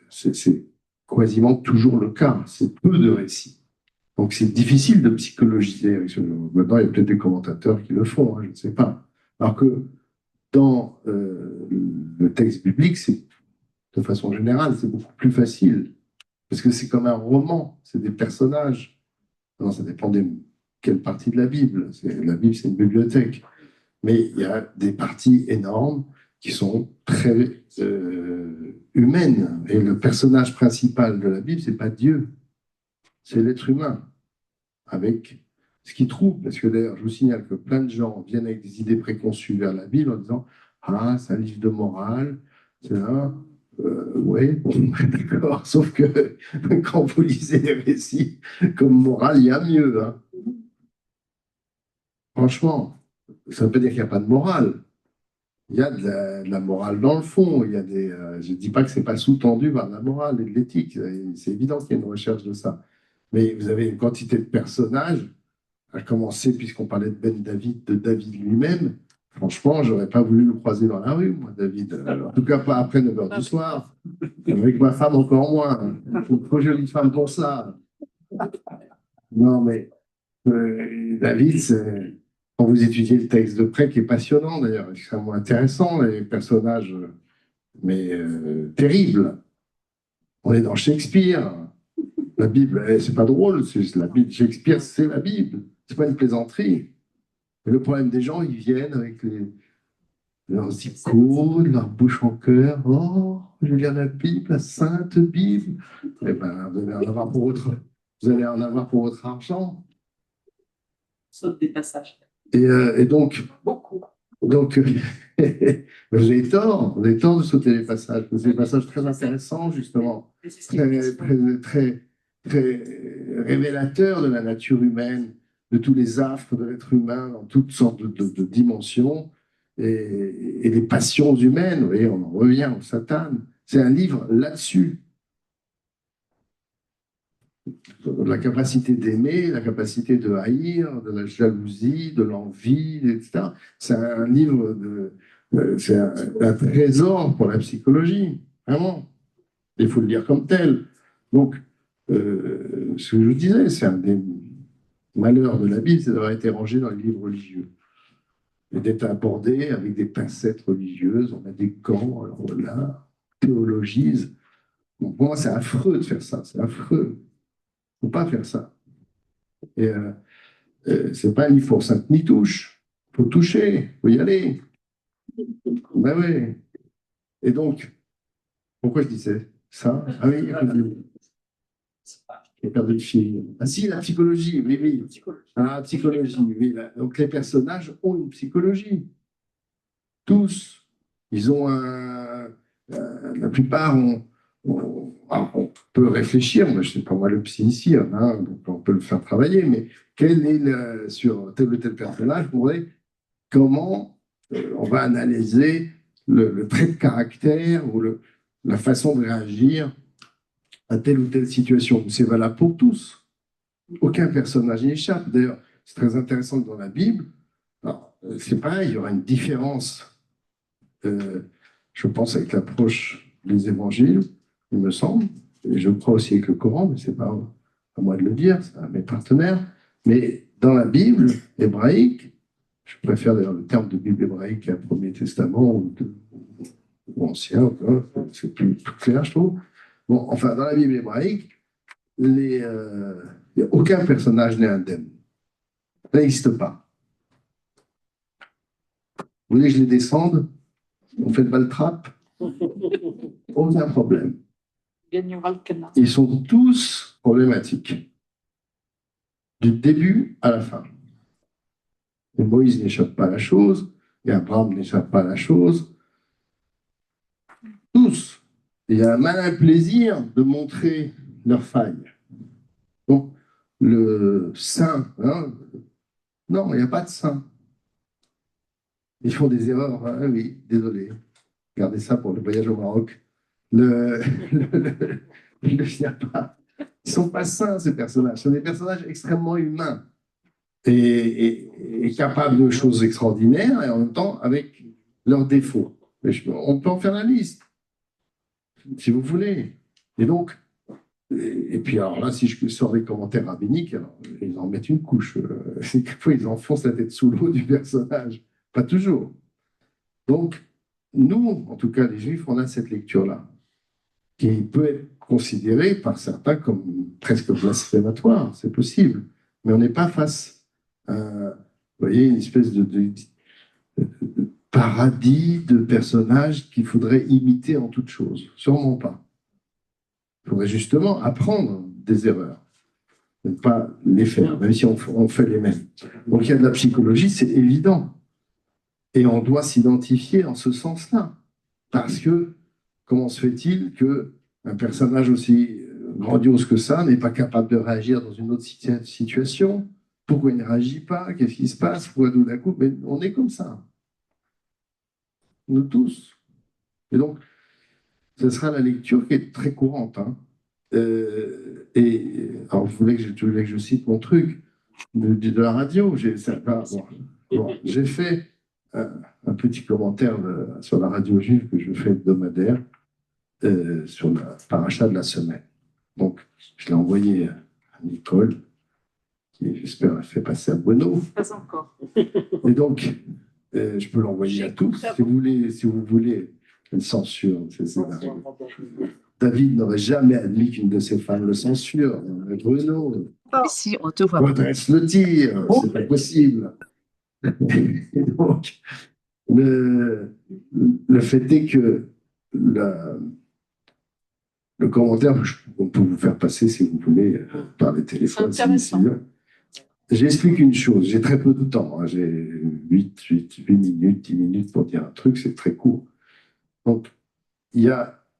c'est quasiment toujours le cas. C'est peu de récits. Donc c'est difficile de psychologiser avec ce genre. Maintenant, il y a peut-être des commentateurs qui le font, hein, je ne sais pas. Alors que dans le texte biblique, c'est de façon générale, c'est beaucoup plus facile. Parce que c'est comme un roman, c'est des personnages. Non, ça dépend de quelle partie de la Bible. La Bible, c'est une bibliothèque. Mais il y a des parties énormes qui sont très humaines. Et le personnage principal de la Bible, c'est pas Dieu, c'est l'être humain, avec ce qui trouve. Parce que d'ailleurs, je vous signale que plein de gens viennent avec des idées préconçues vers la Bible en disant ah, c'est un livre de morale, c'est un. Oui, bon, d'accord. Sauf que quand vous lisez les récits comme morale, il y a mieux. Hein. Franchement, ça ne veut pas dire qu'il n'y a pas de morale. Il y a de la morale dans le fond. Il y a je ne dis pas que ce n'est pas sous-tendu par de la morale et de l'éthique. C'est évident qu'il y a une recherche de ça. Mais vous avez une quantité de personnages, à commencer, puisqu'on parlait de Ben David, de David lui-même. Franchement, je n'aurais pas voulu le croiser dans la rue, moi, David. En tout cas, pas après 9 h du soir. Avec ma femme, encore moins. Une trop jolie femme pour ça. Non, mais David, quand vous étudiez le texte de près, qui est passionnant d'ailleurs, extrêmement intéressant, les personnages, mais terribles. On est dans Shakespeare. La Bible, c'est pas drôle, c'est la Bible. Shakespeare, c'est la Bible. C'est pas une plaisanterie. Mais le problème des gens, ils viennent avec leurs icônes, leur bouche en cœur. Oh, je lis la Bible, la Sainte Bible. Eh ben, vous allez en avoir pour votre argent. Sauf des passages. Et donc, Beaucoup. donc vous avez tort de sauter les passages. C'est des passages très intéressants, justement, très révélateurs de la nature humaine, de tous les affres de l'être humain dans toutes sortes de dimensions et les passions humaines. Vous voyez, on en revient au Satan. C'est un livre là-dessus. La capacité d'aimer, la capacité de haïr, de la jalousie, de l'envie, etc. C'est un livre, c'est un trésor pour la psychologie, vraiment. Il faut le lire comme tel. Donc, ce que je vous disais, c'est un des malheurs de la Bible, c'est d'avoir été rangé dans les livres religieux et d'être abordé avec des pincettes religieuses. On a des camps, alors là, théologise. Bon, pour moi, c'est affreux de faire ça, c'est affreux. Il ne faut pas faire ça. Et c'est pas un livre pour Sainte-Nitouche. Il faut toucher, il faut y aller. Ben oui. Et donc, pourquoi je disais ça? Ah oui, j'ai perdu le fil. Ah si, la psychologie, oui, oui. Ah, la psychologie, oui. Donc les personnages ont une psychologie. Tous. Ils ont la plupart ont. On peut réfléchir, mais je ne sais pas moi le psy ici, hein, donc on peut le faire travailler, mais quel est sur tel ou tel personnage, vous voyez, comment on va analyser le trait de caractère ou la façon de réagir à telle ou telle situation. C'est valable pour tous. Aucun personnage n'y échappe. D'ailleurs, c'est très intéressant que dans la Bible, c'est pareil, il y aura une différence, je pense, avec l'approche des évangiles, il me semble, et je crois aussi avec le Coran, mais ce n'est pas à moi de le dire, c'est à mes partenaires. Mais dans la Bible hébraïque, je préfère d'ailleurs le terme de Bible hébraïque à Premier Testament ou Ancien, c'est plus clair, je trouve. Bon, enfin, dans la Bible hébraïque, il n'y a aucun personnage n'est indemne. Ça n'existe pas. Vous voulez que je les descende? On fait le baltrap? Aucun problème. Ils sont tous problématiques. Du début à la fin. Et Moïse n'échappe pas à la chose, et Abraham n'échappe pas à la chose. Tous. Il y a un malin plaisir de montrer leurs failles. Donc, le saint, hein, non, il n'y a pas de saint. Ils font des erreurs, hein, oui, désolé. Gardez ça pour le voyage au Maroc. Il n'y a pas. Ils ne sont pas sains, ces personnages. Ce sont des personnages extrêmement humains et capables de choses extraordinaires et en même temps avec leurs défauts. On peut en faire la liste, si vous voulez. Et donc, et puis alors là, si je sors des commentaires rabbiniques, alors, ils en mettent une couche. Quelquefois, ils enfoncent la tête sous l'eau du personnage. Pas toujours. Donc, nous, en tout cas, les Juifs, on a cette lecture-là, qui peut être considérée par certains comme presque blasphématoire. C'est possible. Mais on n'est pas face à, vous voyez, une espèce de paradis de personnages qu'il faudrait imiter en toute chose. Sûrement pas. Il faudrait justement apprendre des erreurs, ne pas les faire, même si on fait les mêmes. Donc il y a de la psychologie, c'est évident. Et on doit s'identifier en ce sens-là. Parce que comment se fait-il qu'un personnage aussi grandiose que ça n'est pas capable de réagir dans une autre situation? Pourquoi il ne réagit pas? Qu'est-ce qui se passe? Pourquoi tout d'un coup? Mais on est comme ça. Nous tous. Et donc, ce sera la lecture qui est très courante. Hein. Alors, vous voulez que je cite mon truc de la radio. J'ai fait un petit commentaire sur la radio juive que je fais hebdomadaire sur la paracha de la semaine. Donc, je l'ai envoyé à Nicole, qui, j'espère, a fait passer à Bruno. Pas encore. Et donc, je peux l'envoyer à tous. Si vous voulez, une censure. David n'aurait jamais admis qu'une de ses femmes le censure. Bruno. Si, on te voit. Redresse le tir, c'est pas possible. Et donc, le fait est que le commentaire, on peut vous faire passer si vous voulez par les téléphones. J'explique une chose, j'ai très peu de temps, hein, j'ai 8 minutes, 10 minutes pour dire un truc, c'est très court. Donc,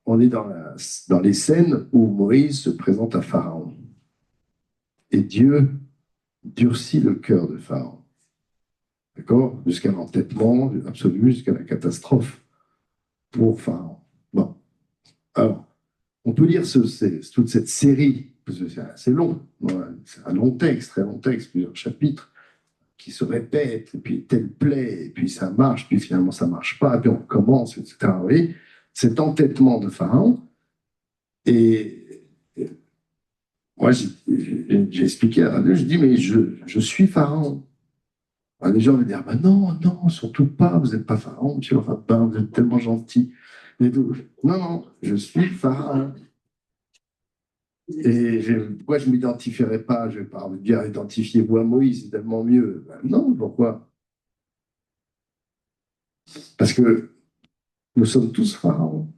on est dans les scènes où Moïse se présente à Pharaon. Et Dieu durcit le cœur de Pharaon. D'accord? Jusqu'à l'entêtement absolu, jusqu'à la catastrophe pour Pharaon. Bon. Alors, on peut lire toute cette série, parce que c'est assez long. C'est un long texte, très long texte, plusieurs chapitres qui se répètent, et puis tel plaît, et puis ça marche, puis finalement ça ne marche pas, et puis on recommence, etc. Vous voyez, cet entêtement de Pharaon. Et moi, j'ai expliqué à la radio, je dis, mais je suis Pharaon. Alors, les gens vont dire, bah non, surtout pas, vous n'êtes pas Pharaon, monsieur le rabbin, vous êtes tellement gentil. Non, je suis Pharaon. Et pourquoi je ne m'identifierais pas? Je ne vais pas vous dire, identifiez-vous à Moïse, c'est tellement mieux. Ben non, pourquoi? Parce que nous sommes tous pharaons.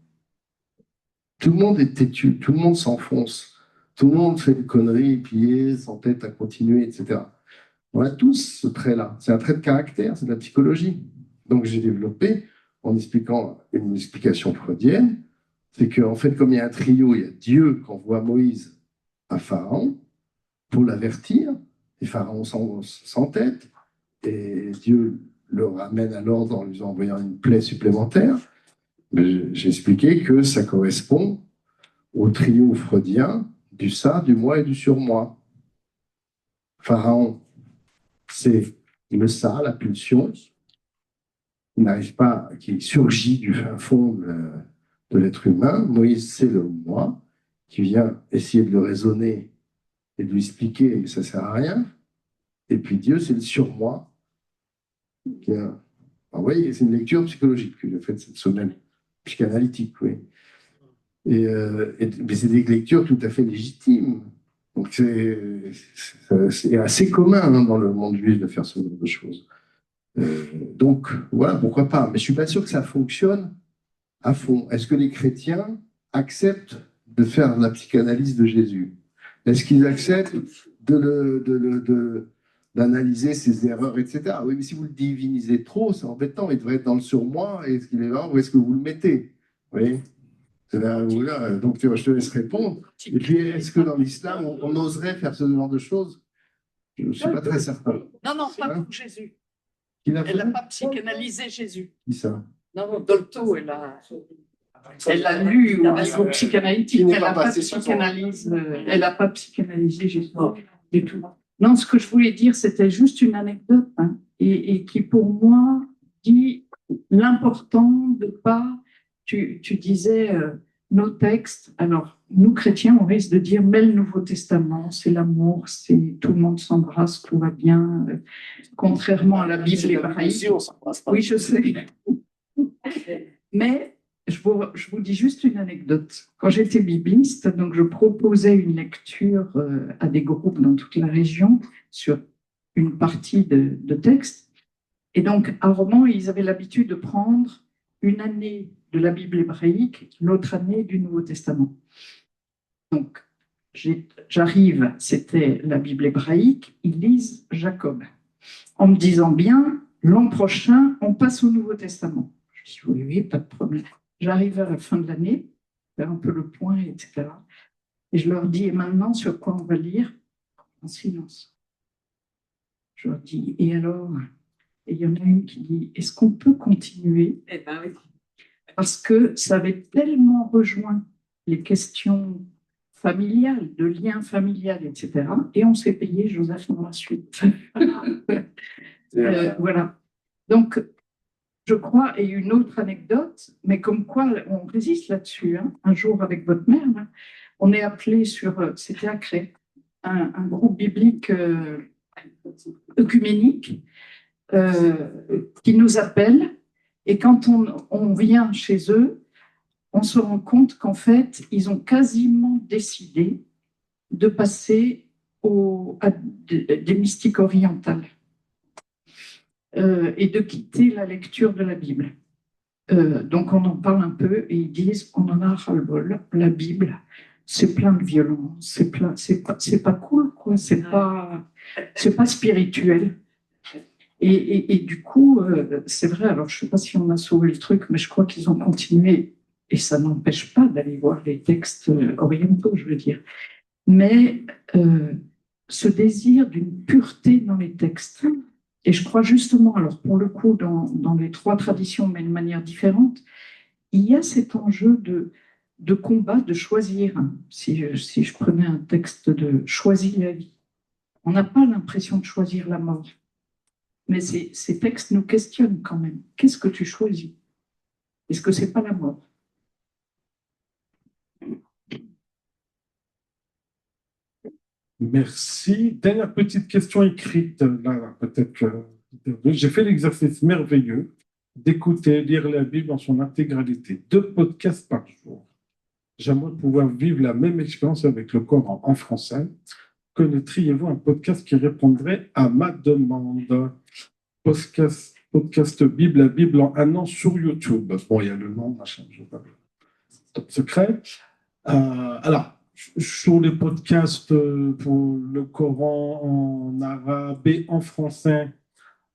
Tout le monde est têtu, tout le monde s'enfonce, tout le monde fait une connerie, puis s'entête à continuer, etc. On a tous ce trait-là. C'est un trait de caractère, c'est de la psychologie. Donc j'ai développé, en expliquant une explication freudienne, c'est qu'en fait, comme il y a un trio, il y a Dieu qui envoie Moïse à Pharaon pour l'avertir, et Pharaon s'entête, et Dieu le ramène à l'ordre en lui envoyant une plaie supplémentaire. J'ai expliqué que ça correspond au trio freudien du ça, du moi et du surmoi. Pharaon, c'est le ça, la pulsion, qui surgit du fin fond de l'être humain. Moïse, c'est le moi, qui vient essayer de le raisonner et de lui expliquer, mais ça ne sert à rien. Et puis Dieu, c'est le surmoi. Vous voyez, c'est une lecture psychologique que j'ai faite cette semaine, psychanalytique, oui. Mais c'est des lectures tout à fait légitimes. Donc c'est assez commun dans le monde juif de faire ce genre de choses. Donc voilà, pourquoi pas. Mais je ne suis pas sûr que ça fonctionne à fond. Est-ce que les chrétiens acceptent de faire la psychanalyse de Jésus? Est-ce qu'ils acceptent d'analyser ses erreurs, etc. Oui, mais si vous le divinisez trop, c'est embêtant. Il devrait être dans le surmoi. Est-ce qu'il est là? Où est-ce que vous le mettez? Oui. C'est là où là. Donc, je te laisse répondre. Et puis, est-ce que dans l'islam, on oserait faire ce genre de choses? Je ne suis pas très certain. Non, pas pour Jésus. Elle n'a pas psychanalysé Jésus. Qui ça? Non, Dolto, elle a Elle a lu au niveau psychanalytique, Qui n'est elle pas n'a pas passé sur son- elle n'a pas psychanalysé justement du tout. Non, ce que je voulais dire, c'était juste une anecdote hein, et qui pour moi dit l'important de pas. Tu disais nos textes. Alors nous chrétiens, on risque de dire mais le Nouveau Testament, c'est l'amour, c'est tout le monde s'embrasse, tout va bien, contrairement à la Bible hébraïque. Oui, je sais. Mais je vous dis juste une anecdote. Quand j'étais bibliste, donc je proposais une lecture à des groupes dans toute la région sur une partie de texte. Et donc, à Romans, ils avaient l'habitude de prendre une année de la Bible hébraïque, l'autre année du Nouveau Testament. Donc, j'arrive, c'était la Bible hébraïque, ils lisent Jacob, en me disant bien, l'an prochain, on passe au Nouveau Testament. Je dis oui, oui, pas de problème. J'arrive à la fin de l'année, faire un peu le point, etc. Et je leur dis, et maintenant, sur quoi on va lire? En silence. Je leur dis, et alors? Et il y en a une qui dit, est-ce qu'on peut continuer? Eh ben oui. Parce que ça avait tellement rejoint les questions familiales, de liens familial, etc. Et on s'est payé Joseph dans la suite. Voilà. Donc, je crois, et une autre anecdote, mais comme quoi on résiste là-dessus. Hein. Un jour, avec votre mère, là, on est appelé sur, c'était à Cré, un groupe biblique œcuménique qui nous appelle. Et quand on vient chez eux, on se rend compte qu'en fait, ils ont quasiment décidé de passer à des mystiques orientales. Et de quitter la lecture de la Bible. Donc on en parle un peu et ils disent on en a ras-le-bol. La Bible, c'est plein de violence, c'est pas cool, quoi. C'est pas spirituel. Et du coup, c'est vrai. Alors je sais pas si on a sauvé le truc, mais je crois qu'ils ont continué. Et ça n'empêche pas d'aller voir les textes orientaux, je veux dire. Mais ce désir d'une pureté dans les textes. Et je crois justement, alors pour le coup, dans les trois traditions, mais de manière différente, il y a cet enjeu de combat, de choisir. Si je prenais un texte de choisir la vie, on n'a pas l'impression de choisir la mort. Mais ces textes nous questionnent quand même. Qu'est-ce que tu choisis? Est-ce que c'est pas la mort? Merci. Dernière petite question écrite. Là, peut-être que j'ai fait l'exercice merveilleux d'écouter, lire la Bible en son intégralité. 2 podcasts par jour. J'aimerais pouvoir vivre la même expérience avec le Coran en français. Connaîtriez-vous un podcast qui répondrait à ma demande? Podcast Bible, la Bible en 1 an sur YouTube. Bon, il y a le nom, machin, je ne sais pas. Top secret. Alors, sur les podcasts pour le Coran en arabe et en français,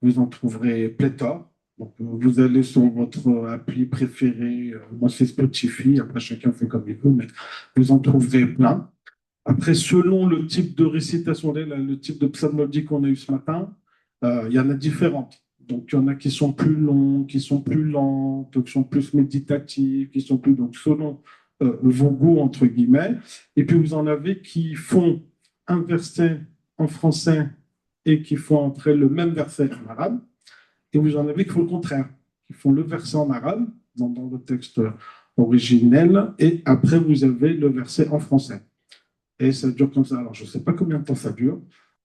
vous en trouverez pléthore. Donc, vous allez sur votre appli préférée. Moi, c'est Spotify. Après, chacun fait comme il veut, mais vous en trouverez plein. Après, selon le type de récitation, le type de psalmodie qu'on a eu ce matin, il y en a différentes. Donc, il y en a qui sont plus longs, qui sont plus lentes, qui sont plus méditatives, qui sont plus. Donc, selon vos goûts, entre guillemets. Et puis, vous en avez qui font un verset en français et qui font entrer le même verset en arabe. Et vous en avez qui font le contraire, qui font le verset en arabe, dans le texte originel, et après, vous avez le verset en français. Et ça dure comme ça. Alors, je ne sais pas combien de temps ça dure,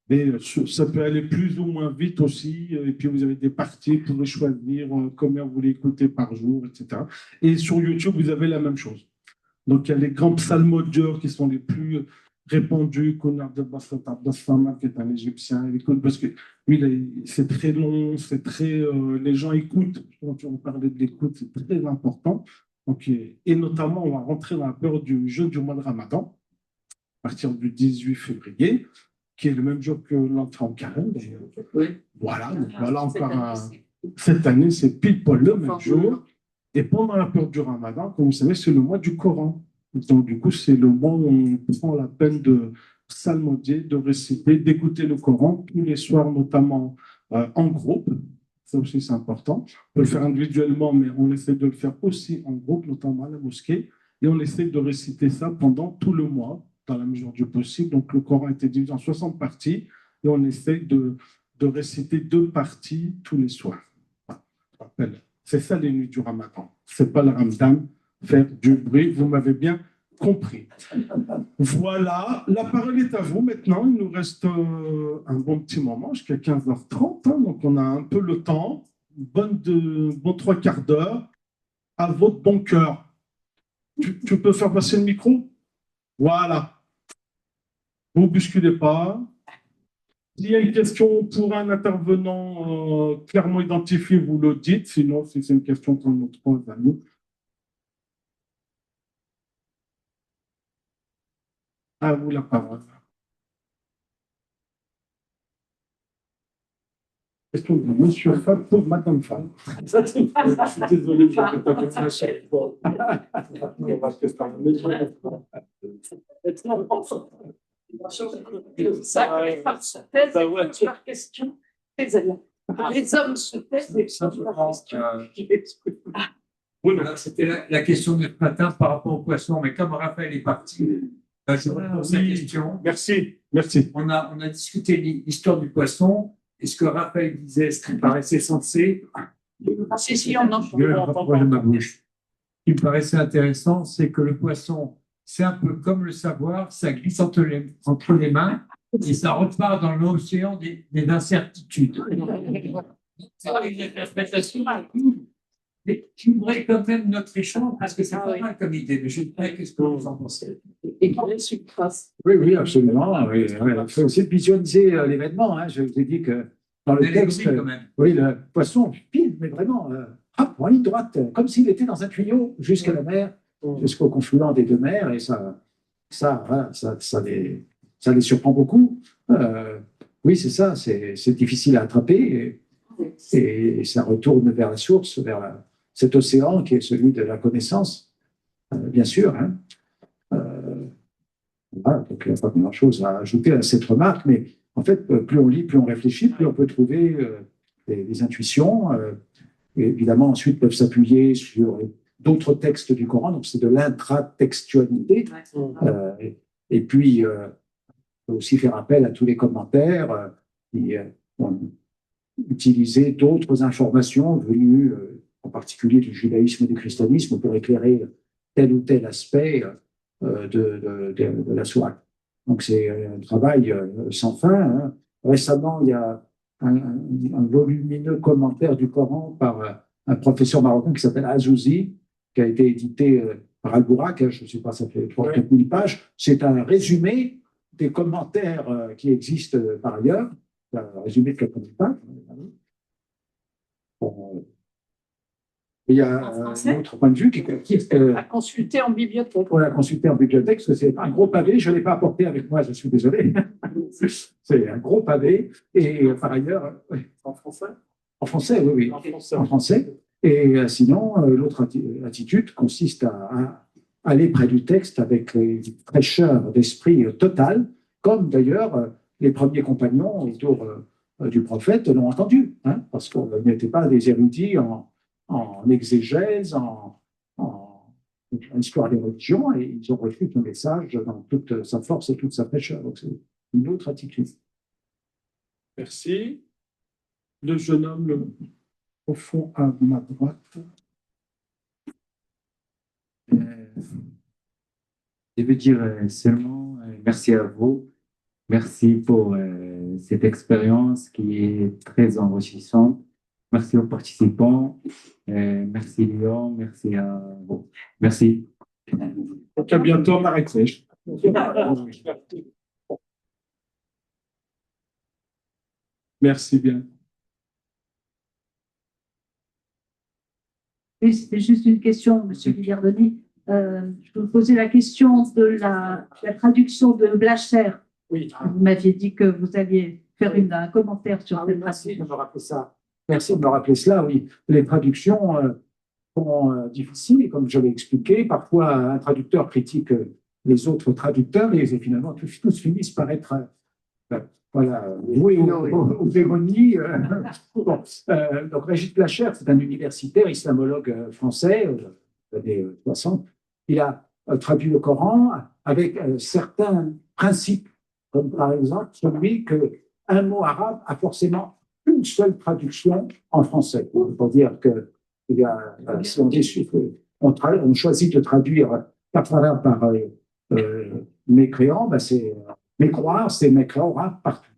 mais ça peut aller plus ou moins vite aussi. Et puis, vous avez des parties, vous pouvez choisir combien vous voulez écouter par jour, etc. Et sur YouTube, vous avez la même chose. Donc, il y a les grands psalmodieurs qui sont les plus répandus. Konar de Basfama, qui est un Égyptien, il écoute parce que lui, c'est très long, c'est très. Les gens écoutent. Quand on parlait de l'écoute, c'est très important. Donc, et notamment, on va rentrer dans la période du jeûne du mois de Ramadan, à partir du 18 février, qui est le même jour que l'entrée en carême. Voilà, donc voilà encore cette année, c'est pile poil le même jour. Et pendant la période du Ramadan, comme vous savez, c'est le mois du Coran. Donc, du coup, c'est le mois où on prend la peine de psalmodier, de réciter, d'écouter le Coran tous les soirs, notamment en groupe. Ça aussi, c'est important. On peut le faire individuellement, mais on essaie de le faire aussi en groupe, notamment à la mosquée. Et on essaie de réciter ça pendant tout le mois, dans la mesure du possible. Donc, le Coran a été divisé en 60 parties et on essaie de réciter 2 parties tous les soirs. Voilà, je rappelle. C'est ça les nuits du Ramadan. Ce n'est pas le Ramadan, faire du bruit. Vous m'avez bien compris. Voilà, la parole est à vous maintenant. Il nous reste un bon petit moment, jusqu'à 15h30. Hein, donc, on a un peu le temps. Bon 3/4 d'heure. À votre bon cœur. Tu peux faire passer le micro? Voilà. Vous ne bousculez pas. S'il y a une question pour un intervenant clairement identifié, vous le dites. Sinon, si c'est une question pour notre ami. À vous la parole. Question de Monsieur Fall pour Madame Fall. Je suis désolé, je vais pas faire ça. Par question, les hommes se taisent et par question. Oui, voilà, c'était la question de ce matin par rapport au poisson, mais comme Raphaël est parti, je reprends sa question. Merci, merci. On a discuté l'histoire du poisson, et ce que Raphaël disait, ce qui paraissait sensé, Si, on entend. je rapproche de ma bouche. Ce qui me paraissait intéressant, c'est que le poisson, c'est un peu comme le savoir, ça glisse entre les mains et ça repart dans l'océan des incertitudes. C'est une interprétation. Mais qui ouvrait quand même notre échange parce que c'est pas mal comme idée. Mais je ne sais pas qu'est-ce que vous en pensez. Et qu'il laisse une trace. Oui, oui, absolument. Oui, oui. Il faut aussi visualiser l'événement. Hein. Je vous ai dit que dans le texte, quand même. oui, le poisson pile, mais vraiment, en ligne droite, comme s'il était dans un tuyau jusqu'à la mer, jusqu'au confluent des 2 mers, et voilà, ça les surprend beaucoup. Oui, c'est ça, c'est difficile à attraper, et ça retourne vers la source, vers cet océan qui est celui de la connaissance, bien sûr. Hein. Voilà, donc il n'y a pas grand-chose à ajouter à cette remarque, mais en fait, plus on lit, plus on réfléchit, plus on peut trouver des intuitions. Et évidemment, ensuite, peuvent s'appuyer sur d'autres textes du Coran, donc c'est de l'intratextualité. Et puis, on peut aussi faire appel à tous les commentaires qui ont utilisé d'autres informations venues, en particulier du judaïsme et du christianisme, pour éclairer tel ou tel aspect de la sourate. Donc, c'est un travail sans fin. Hein. Récemment, il y a un volumineux commentaire du Coran par un professeur marocain qui s'appelle Azouzi, qui a été édité par Al-Bourak, hein, je ne sais pas, ça fait 3 4 000 pages. C'est un résumé des commentaires qui existent par ailleurs, un résumé de 4 000 pages. Il y a un autre point de vue qui À consulter en bibliothèque. on l'a consulté en bibliothèque, parce que c'est un gros pavé, je ne l'ai pas apporté avec moi, je suis désolé. C'est un gros pavé, et par ailleurs... En français? En français, oui, oui. En français. En français. Et sinon, l'autre attitude consiste à aller près du texte avec une fraîcheur d'esprit totale, comme d'ailleurs les premiers compagnons autour du prophète l'ont entendu, hein, parce qu'on n'était pas des érudits en exégèse, en histoire des religions, et ils ont reçu le message dans toute sa force et toute sa fraîcheur. Donc, c'est une autre attitude. Merci. Le jeune homme au fond à ma droite. Je veux dire seulement merci à vous. Merci pour cette expérience qui est très enrichissante. Merci aux participants. Merci Léon. Merci à vous. Merci. Donc à bientôt, Marrakech. Merci bien. Oui, c'était juste une question, Monsieur Guillardoni. Je vous posais la question de la traduction de Blacher. Oui. Vous m'aviez dit que vous alliez faire un commentaire sur cette Merci de me rappeler ça. Merci de me rappeler cela, oui. Les traductions sont difficiles, comme je l'ai expliqué. Parfois, un traducteur critique les autres traducteurs et finalement, tous finissent par être voilà, voué aux démonies. Bon, donc, Régis Blacher, c'est un universitaire islamologue français des années 60. Il a traduit le Coran avec certains principes, comme par exemple celui qu'un mot arabe a forcément une seule traduction en français. Pour dire que si on choisit de traduire kafara par mécréant, ben c'est mécroire, c'est mécréant partout.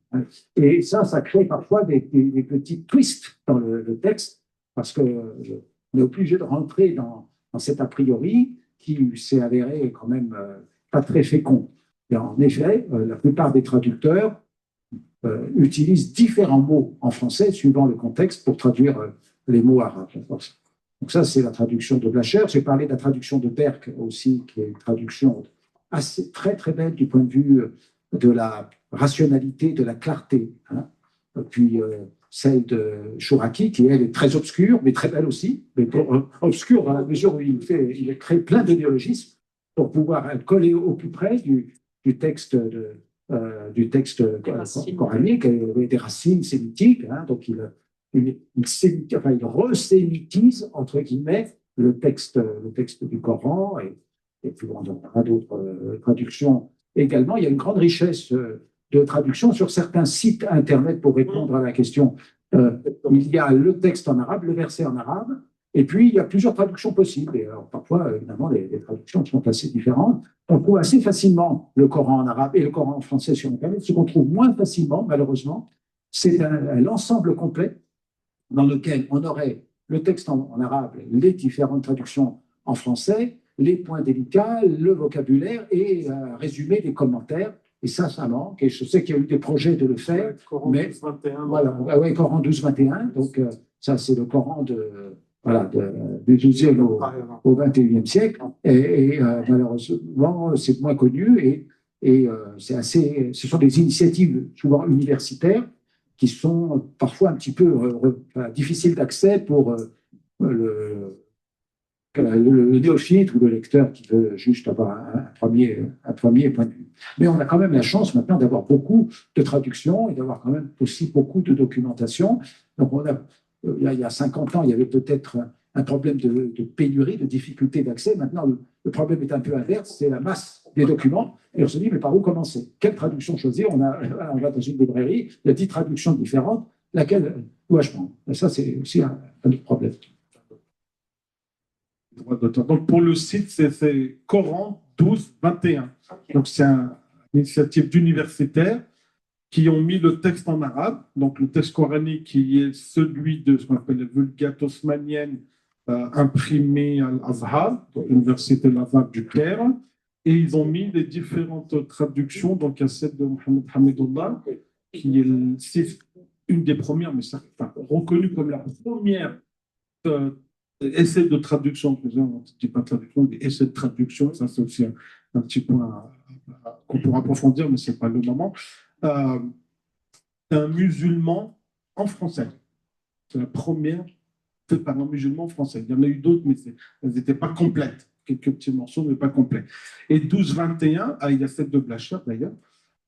Et ça crée parfois des petits twists dans le texte, parce qu'on est obligé de rentrer dans cet a priori qui s'est avéré quand même pas très fécond. Et en effet, la plupart des traducteurs utilisent différents mots en français suivant le contexte pour traduire les mots arabes. Donc ça, c'est la traduction de Blacher. J'ai parlé de la traduction de Berck aussi, qui est une traduction assez, très très belle du point de vue de la rationalité, de la clarté. Hein. Puis celle de Chouraki, qui elle est très obscure, mais très belle aussi, mais obscure dans la mesure où il crée plein de néologismes pour pouvoir coller au plus près du texte coranique, des racines sémitiques. Hein, donc il resémitise, entre guillemets, le texte du Coran, et puis on aura d'autres traductions également. Il y a une grande richesse de traduction sur certains sites Internet pour répondre à la question. Il y a le texte en arabe, le verset en arabe, et puis il y a plusieurs traductions possibles. Et alors, parfois, évidemment, les traductions sont assez différentes. On trouve assez facilement le Coran en arabe et le Coran en français sur Internet. Ce qu'on trouve moins facilement, malheureusement, c'est l'ensemble complet dans lequel on aurait le texte en arabe, les différentes traductions en français, les points délicats, le vocabulaire et résumé des commentaires. Et ça manque. Et je sais qu'il y a eu des projets de le faire. Ouais, Coran mais 12-21. voilà, ouais, Coran 12-21. Donc, ça, c'est le Coran du 12e au 21e siècle. Et malheureusement, c'est moins connu. Et ce sont des initiatives souvent universitaires qui sont parfois un petit peu difficiles d'accès pour le néophyte ou le lecteur qui veut juste avoir un premier point de vue. Mais on a quand même la chance maintenant d'avoir beaucoup de traductions et d'avoir quand même aussi beaucoup de documentation. Donc il y a 50 ans, il y avait peut-être un problème de pénurie, de difficulté d'accès. Maintenant, le problème est un peu inverse, c'est la masse des documents. Et on se dit, mais par où commencer? Quelle traduction choisir? On va dans une librairie, il y a 10 traductions différentes, laquelle dois-je prendre? Et ça, c'est aussi un autre problème. Donc, pour le site, c'est Coran 12-21. Donc, c'est une initiative d'universitaires qui ont mis le texte en arabe, donc le texte coranique qui est celui de ce qu'on appelle la Vulgate osmanienne imprimée à l'Azhar, l'université de l'Azhar du Caire, et ils ont mis les différentes traductions, donc il y a celle de Mohamed Hamidullah, qui est une des premières, mais reconnue comme la première essai de traduction, on ne dit pas traduction, mais essai de traduction, ça c'est aussi un petit point qu'on pourra approfondir, mais ce n'est pas le moment. Un musulman en français. C'est la première faite par un musulman français. Il y en a eu d'autres, mais elles n'étaient pas complètes. Quelques petits morceaux, mais pas complets. Et 12-21, il y a celle de Blacher d'ailleurs.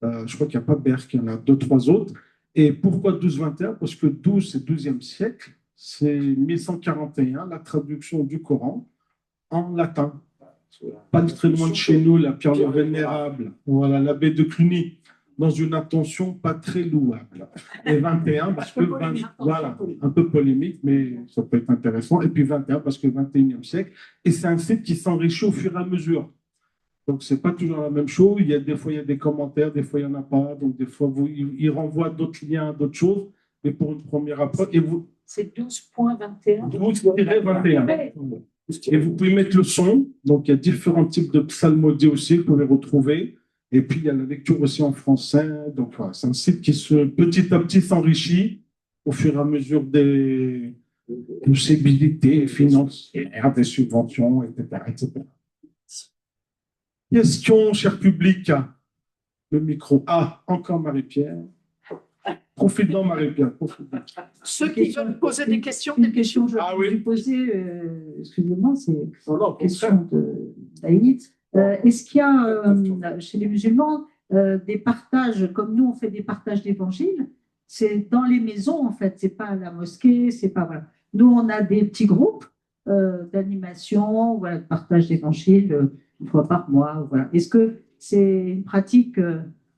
Je crois qu'il n'y a pas Berck, il y en a 2-3 autres. Et pourquoi 12-21? Parce que 12, c'est 12e siècle. C'est 1141, la traduction du Coran en latin. Pas très loin de chez nous, la Pierre le Vénérable, voilà, l'abbé de Cluny, dans une intention pas très louable. Et 21, parce que, voilà, un peu polémique, mais ça peut être intéressant. Et puis 21, parce que 21e siècle. Et c'est un site qui s'enrichit au fur et à mesure. Donc, ce n'est pas toujours la même chose. Des fois, il y a des commentaires, des fois, il n'y en a pas. Donc, des fois, il renvoie d'autres liens, d'autres choses. Mais pour une première approche, c'est 12.21. 12-21. Et vous pouvez mettre le son. Donc, il y a différents types de psalmodies aussi que vous pouvez retrouver. Et puis, il y a la lecture aussi en français. Donc, voilà, c'est un site qui petit à petit s'enrichit au fur et à mesure des possibilités financières, des subventions, etc. Question, cher public. Le micro. Ah, encore Marie-Pierre. Profite-en, Marie-Pierre. Ceux qui veulent poser des questions, Une question, je oui. vais poser, excusez-moi, c'est une question d'Aïd. Est-ce qu'il y a, chez les musulmans, des partages, comme nous on fait des partages d'évangile, c'est dans les maisons en fait, c'est pas à la mosquée, c'est pas voilà. Nous on a des petits groupes d'animation, voilà, de partage d'évangile une fois par mois, voilà. Est-ce que c'est une pratique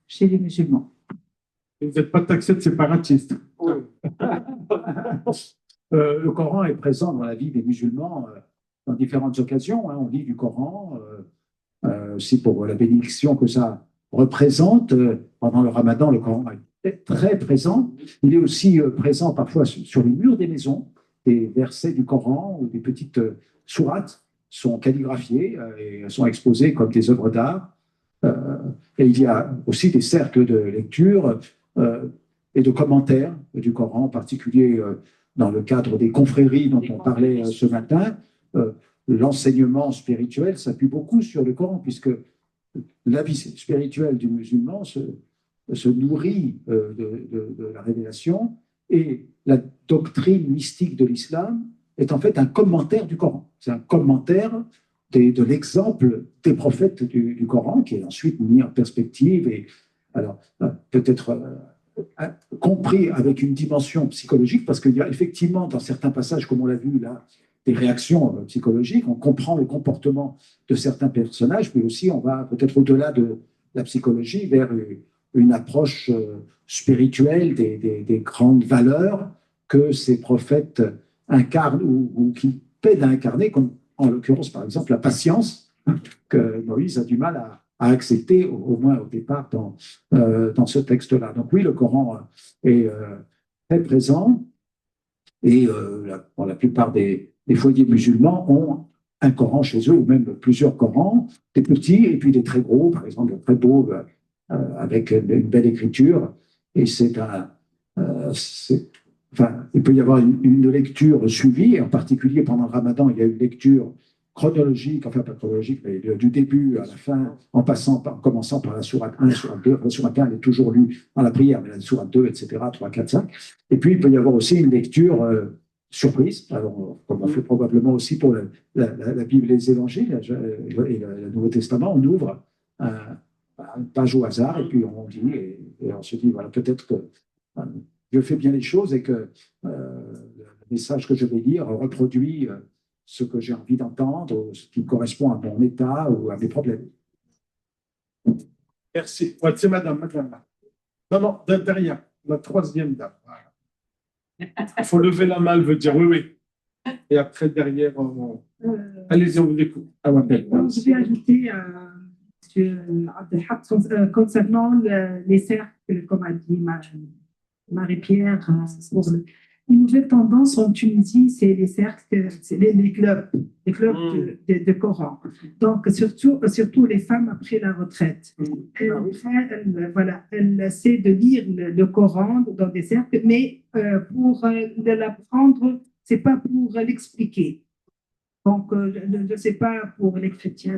chez les musulmans? Vous n'êtes pas taxé de séparatiste. Le Coran est présent dans la vie des musulmans dans différentes occasions, hein. On lit du Coran, aussi pour la bénédiction que ça représente. Pendant le Ramadan, le Coran est très présent. Il est aussi présent parfois sur les murs des maisons. Des versets du Coran ou des petites sourates sont calligraphiées et sont exposées comme des œuvres d'art. Et il y a aussi des cercles de lecture et de commentaires du Coran, en particulier dans le cadre des confréries dont on parlait ce matin. L'enseignement spirituel s'appuie beaucoup sur le Coran, puisque la vie spirituelle du musulman se nourrit de la révélation, et la doctrine mystique de l'islam est en fait un commentaire du Coran. C'est un commentaire de l'exemple des prophètes du Coran, qui est ensuite mis en perspective et alors peut-être compris avec une dimension psychologique, parce qu'il y a effectivement dans certains passages, comme on l'a vu là, des réactions psychologiques. On comprend le comportement de certains personnages, mais aussi on va peut-être au-delà de la psychologie vers une approche spirituelle des grandes valeurs que ces prophètes incarnent ou qui peinent à incarner, comme en l'occurrence par exemple la patience que Moïse a du mal à accepter, au moins au départ dans ce texte-là. Donc oui, le Coran est très présent et la plupart des foyers musulmans ont un Coran chez eux, ou même plusieurs Corans, des petits et puis des très gros, par exemple des très beaux avec une belle écriture. Et enfin, il peut y avoir une lecture suivie, en particulier pendant le Ramadan, il y a une lecture chronologique, enfin pas chronologique, mais du début à la fin, en commençant par la sourate 1, la sourate 2. La sourate 1, elle est toujours lue dans la prière, mais la sourate 2, etc., 3, 4, 5. Et puis, il peut y avoir aussi une lecture surprise, alors, comme on fait probablement aussi pour la Bible et les évangiles et le Nouveau Testament, on ouvre une page au hasard et puis on dit, et on se dit, voilà, peut-être que Dieu fait bien les choses et que le message que je vais lire reproduit ce que j'ai envie d'entendre, ce qui correspond à mon état ou à mes problèmes. Merci. Ouais, c'est madame. Non, derrière, la troisième dame. Il faut lever la main, elle veut dire oui, oui. Et après, derrière, allez-y, on vous écoute. Je vais ajouter M. Abdelhak concernant les cercles, comme a dit Marie-Pierre, une nouvelle tendance en Tunisie, c'est les cercles, c'est les clubs de Coran. Donc, surtout les femmes après la retraite. Elles essaient de lire le Coran dans des cercles, mais pour l'apprendre, c'est pas pour l'expliquer. Donc, je ne sais pas pour les chrétiens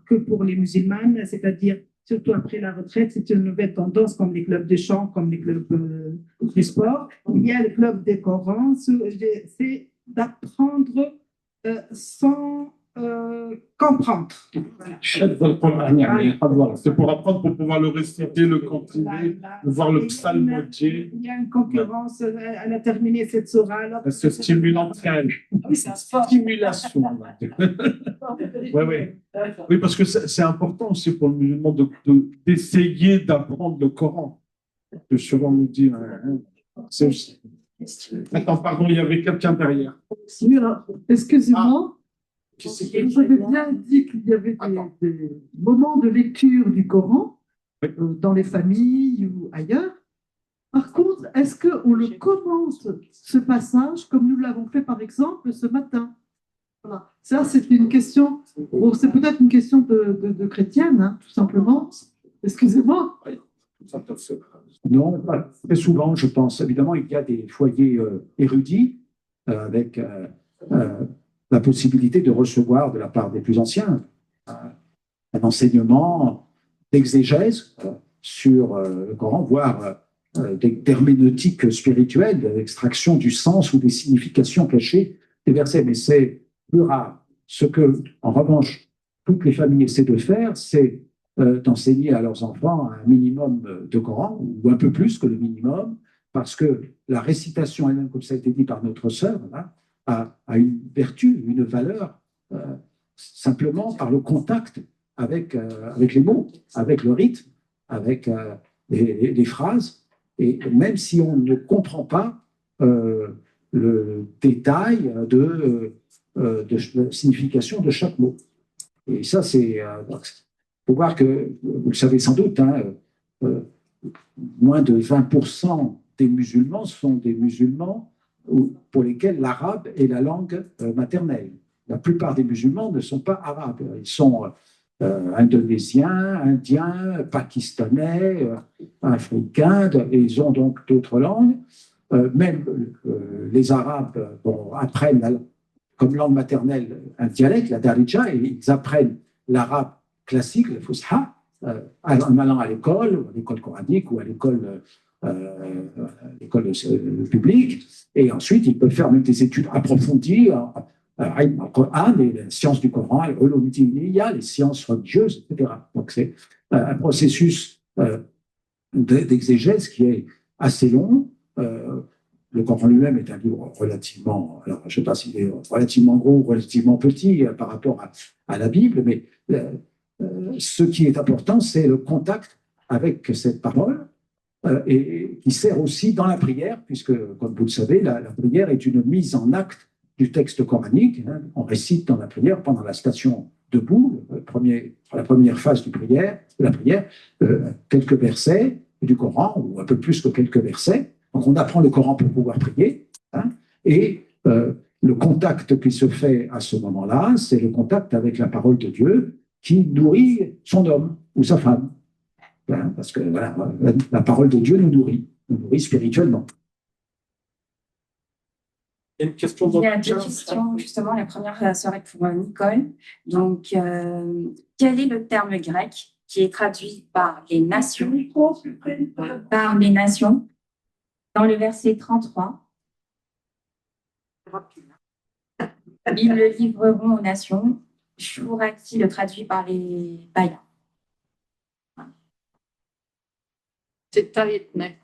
que pour les musulmanes, c'est-à-dire surtout après la retraite, c'est une nouvelle tendance comme les clubs de chant, comme les clubs du sport. Il y a le club des Corans, c'est d'apprendre sans comprendre. Voilà. C'est pour apprendre, pour pouvoir le réciter, le continuer, voir le psalmodier. Il y a une concurrence, elle a terminé cette sourate. C'est stimulant. Oui, c'est un sport. Stimulation. Oui, parce que c'est important aussi pour le musulman d'essayer d'apprendre le Coran. Que souvent on nous dit, c'est aussi. Attends, pardon, il y avait quelqu'un derrière. Excusez-moi. Vous avez bien dit qu'il y avait des moments de lecture du Coran dans les familles ou ailleurs. Par contre, est-ce qu'on le commence, ce passage, comme nous l'avons fait par exemple ce matin? Voilà. Ça, c'est une question, bon, c'est peut-être une question de chrétienne, hein, tout simplement. Excusez-moi. Non, pas très souvent, je pense. Évidemment, il y a des foyers érudits avec la possibilité de recevoir de la part des plus anciens un enseignement d'exégèse sur le Coran, voire d'herméneutique spirituelle, d'extraction du sens ou des significations cachées des versets. Mais c'est plus rare. Ce que, en revanche, toutes les familles essaient de faire, c'est d'enseigner à leurs enfants un minimum de Coran, ou un peu plus que le minimum, parce que la récitation elle-même, comme ça a été dit par notre sœur, là, a une vertu, une valeur, simplement par le contact avec les mots, avec le rythme, avec les phrases. Et même si on ne comprend pas le détail de la signification de chaque mot. Et ça, c'est. Faut voir que, vous le savez sans doute, hein, moins de 20% des musulmans sont des musulmans pour lesquels l'arabe est la langue maternelle. La plupart des musulmans ne sont pas arabes. Ils sont indonésiens, indiens, pakistanais, africains, et ils ont donc d'autres langues. Même les Arabes apprennent comme langue maternelle un dialecte, la darija, et ils apprennent l'arabe classique, le fusha, en allant à l'école coranique ou à l'école publique, et ensuite ils peuvent faire même des études approfondies en Coran, les sciences du Coran, les sciences religieuses, etc. Donc c'est un processus d'exégèse qui est assez long. Le Coran lui-même est un livre relativement, alors je ne sais pas s'il est relativement gros ou relativement petit par rapport à la Bible, mais ce qui est important, c'est le contact avec cette parole et qui sert aussi dans la prière, puisque, comme vous le savez, la prière est une mise en acte du texte coranique. Hein. On récite dans la prière pendant la station debout, la première phase de la prière, quelques versets du Coran, ou un peu plus que quelques versets. Donc on apprend le Coran pour pouvoir prier. Hein, et le contact qui se fait à ce moment-là, c'est le contact avec la parole de Dieu qui nourrit son homme ou sa femme. Hein, parce que voilà, la parole de Dieu nous nourrit spirituellement. Il y a une question. Il y a deux questions, justement. La première serait pour Nicole. Donc, quel est le terme grec qui est traduit par les nations, dans le verset 33? Ils le livreront aux nations. Chouraki le traduit par les païens. C'est à ethné,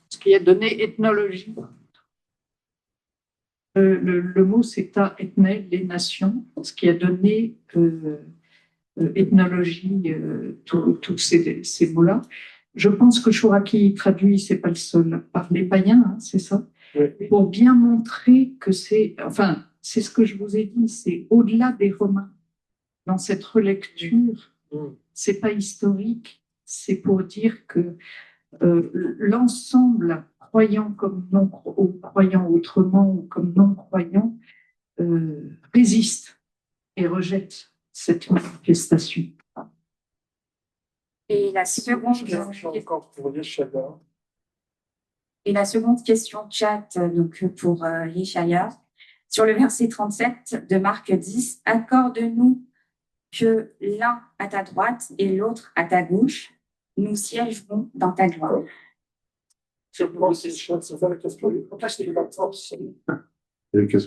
ce qui est donné ethnologie. Le mot c'est à ethné, les nations, ce qui a donné ethnologie, tous ces mots-là. Je pense que Chouraki traduit, c'est pas le seul, par les païens, hein, c'est ça, oui. Pour bien montrer que c'est ce que je vous ai dit, c'est au-delà des Romains. Dans cette relecture, c'est pas historique, c'est pour dire que l'ensemble, croyant comme non ou croyant autrement ou comme non croyant, résiste et rejette cette manifestation. Et la seconde question chat, donc pour Yeshaya, sur le verset 37 de Marc 10, accorde-nous que l'un à ta droite et l'autre à ta gauche, nous siégerons dans ta gloire. Qu'est-ce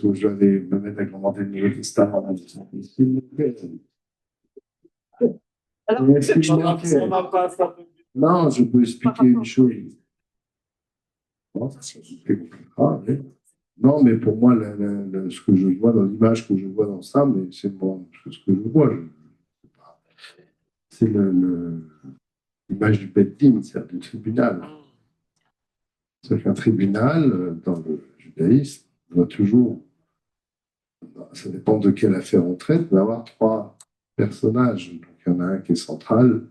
que je vais me mettre à commenter le Nouveau Testament? Non, je peux expliquer une chose. Non, mais pour moi, ce que je vois dans l'image que je vois dans ça, mais c'est bon, ce que je vois. C'est l'image du Beth-Din, c'est-à-dire du tribunal. C'est-à-dire qu'un tribunal, dans le judaïsme, doit toujours, ça dépend de quelle affaire on traite, mais avoir trois personnages. Donc, il y en a un qui est central,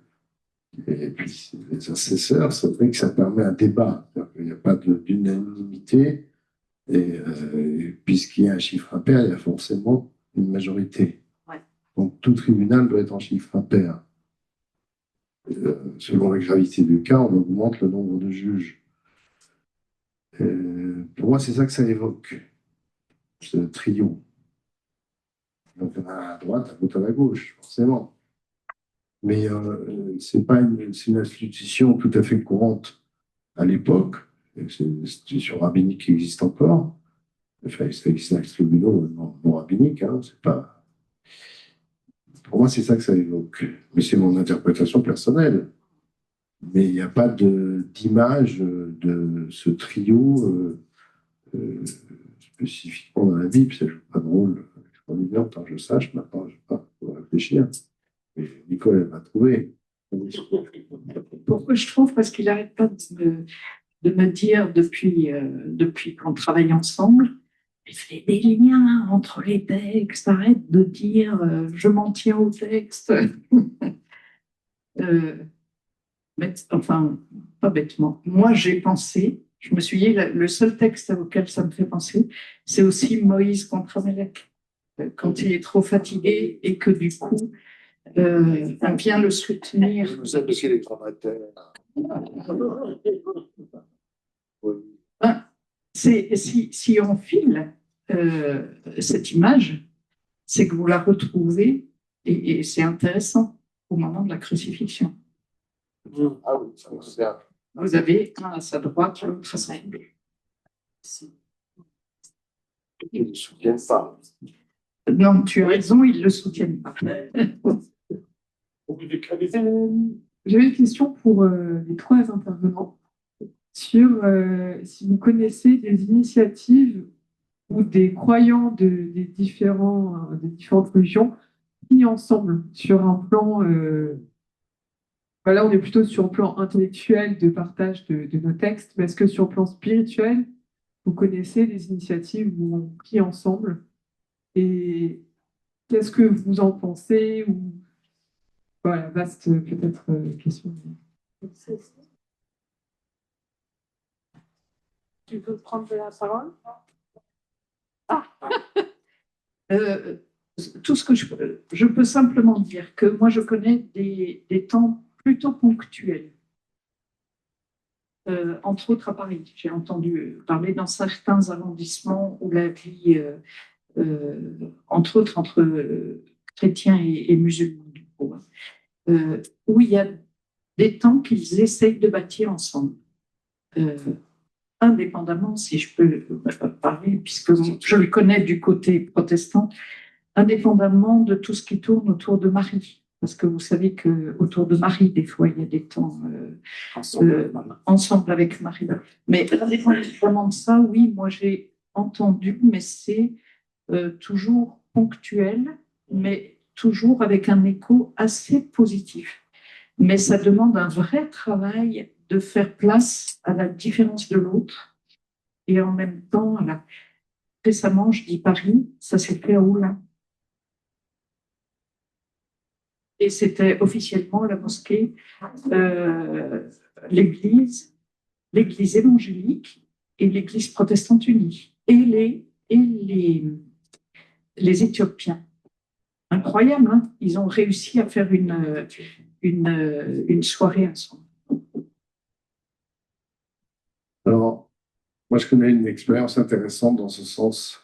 et puis les assesseurs, c'est vrai que ça permet un débat. Il n'y a pas d'unanimité, et puisqu'il y a un chiffre impair, il y a forcément une majorité. Ouais. Donc, tout tribunal doit être en chiffre impair. Selon la gravité du cas, on augmente le nombre de juges. Pour moi, c'est ça que ça évoque, ce trio. Donc, il y en a à droite, à l'autre à la gauche, forcément. Mais c'est une institution tout à fait courante à l'époque. C'est une institution rabbinique qui existe encore. Enfin, ça existe avec les tribunaux non rabbiniques. Hein, c'est pas Pour moi, c'est ça que ça évoque. Mais c'est mon interprétation personnelle. Mais il n'y a pas d'image de ce trio spécifiquement dans la vie. Puis ça joue pas de rôle extraordinaire, tant que je sache. Maintenant, je ne vais pas réfléchir. Mais Nicole, elle va trouver. Pourquoi je trouve? Parce qu'il n'arrête pas de me dire depuis qu'on travaille ensemble, il fait des liens entre les textes, arrête de dire je m'en tiens au texte. Enfin, pas bêtement. Moi, j'ai pensé, je me suis dit, le seul texte auquel ça me fait penser, c'est aussi Moïse contre Amalek. Quand il est trop fatigué et que du coup, on vient le soutenir. Vous avez aussi les grammateurs. Ben, si on file cette image, c'est que vous la retrouvez et c'est intéressant au moment de la crucifixion. Ah oui, c'est un. Vous avez un à sa droite, l'autre à sa gauche. Ils ne soutiennent pas. Non, tu as raison, ils ne le soutiennent pas. J'avais une question pour les trois intervenants sur si vous connaissez des initiatives ou des croyants des différentes religions mis ensemble sur un plan. Là, on est plutôt sur le plan intellectuel de partage de nos textes, mais est-ce que sur le plan spirituel, vous connaissez des initiatives où on prie ensemble? Et qu'est-ce que vous en pensez? Ou voilà, vaste peut-être question. Tu peux prendre la parole? Tout ce que je peux simplement dire que moi, je connais des temps plutôt ponctuels. Entre autres à Paris. J'ai entendu parler dans certains arrondissements où la vie, entre autres entre chrétiens et musulmans, du coup, où il y a des temps qu'ils essayent de bâtir ensemble. Indépendamment, si je peux parler, puisque je le connais du côté protestant, indépendamment de tout ce qui tourne autour de Marie. Parce que vous savez qu'autour de Marie, des fois, il y a des temps ensemble avec Marie. Mais indépendamment de ça, oui, moi j'ai entendu, mais c'est toujours ponctuel, mais toujours avec un écho assez positif. Mais ça demande un vrai travail de faire place à la différence de l'autre et en même temps, récemment, je dis Paris, ça s'est fait à Oulin. Et c'était officiellement la mosquée, l'église évangélique et l'église protestante unie et les Éthiopiens. Incroyable, hein? Ils ont réussi à faire une soirée ensemble. Alors, moi, je connais une expérience intéressante dans ce sens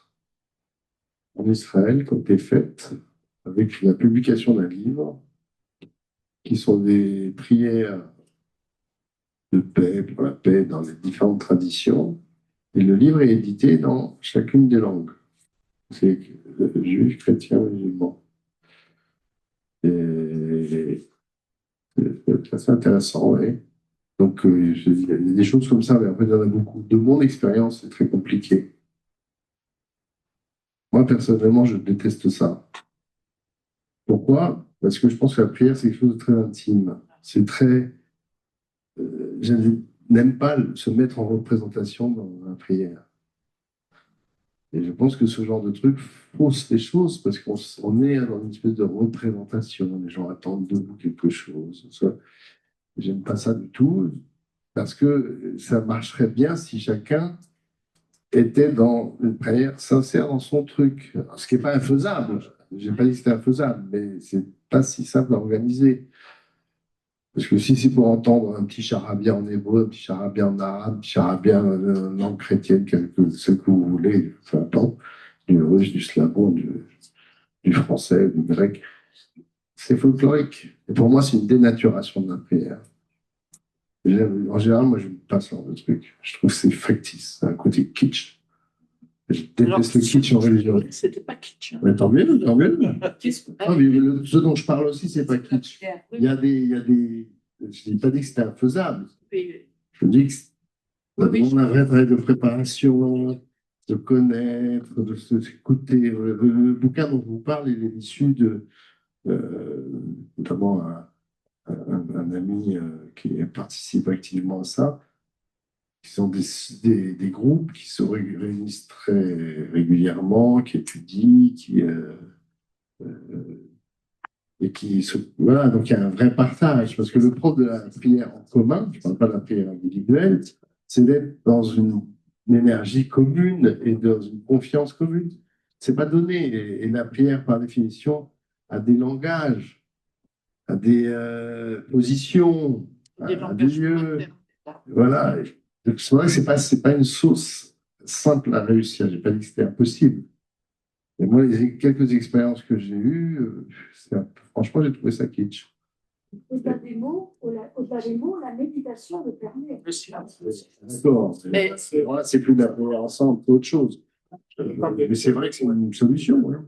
en Israël, qui a été faite avec la publication d'un livre qui sont des prières de paix, pour la paix dans les différentes traditions. Et le livre est édité dans chacune des langues. C'est juif, chrétien, musulman. Et c'est assez intéressant, oui. Donc, il y a des choses comme ça, mais en fait, il y en a beaucoup. De mon expérience, c'est très compliqué. Moi, personnellement, je déteste ça. Pourquoi? Parce que je pense que la prière, c'est quelque chose de très intime. C'est très... je n'aime pas se mettre en représentation dans la prière. Et je pense que ce genre de truc fausse les choses parce qu'on est dans une espèce de représentation. Les gens attendent de vous quelque chose. J'aime pas ça du tout parce que ça marcherait bien si chacun était dans une prière sincère dans son truc. Ce qui n'est pas infaisable. Je n'ai pas dit que c'était infaisable, mais c'est pas si simple à organiser. Parce que si c'est pour entendre un petit charabia en hébreu, un petit charabia en arabe, un petit charabia en langue chrétienne, ce que vous voulez, peu importe, du russe, du slavon, du français, du grec, c'est folklorique. Et pour moi, c'est une dénaturation de la prière. En général, moi, je ne passe pas ce genre de truc. Je trouve que c'est factice, c'est un côté kitsch. Je déteste le kitsch en religion. C'était pas kitsch. Mais tant mieux, tant mieux. Qu'est-ce que- Ah, mais ce dont je parle aussi, c'est pas kitsch. Il y a des. Je n'ai pas dit que c'était infaisable. Je dis que on a un vrai travail de préparation, de connaître, de s'écouter. Le bouquin dont je vous parle, il est issu de notamment un ami qui participe activement à ça, qui sont des groupes qui se réunissent très régulièrement, qui étudient, et qui se... Voilà, donc il y a un vrai partage, parce que le propre de la prière en commun, je ne parle pas de la prière individuelle, c'est d'être dans une énergie commune et dans une confiance commune. C'est pas donné, et la prière, par définition, a des langages, a des positions, a des lieux. Voilà. Donc, c'est vrai que c'est pas une source simple à réussir. J'ai pas dit que c'était impossible. Et moi, les quelques expériences que j'ai eues, franchement, j'ai trouvé ça kitsch. Au-delà des mots, la méditation le permet. D'accord. Mais voilà, c'est plus de la prière ensemble qu'autre chose. Mais c'est vrai que c'est une solution. Hein.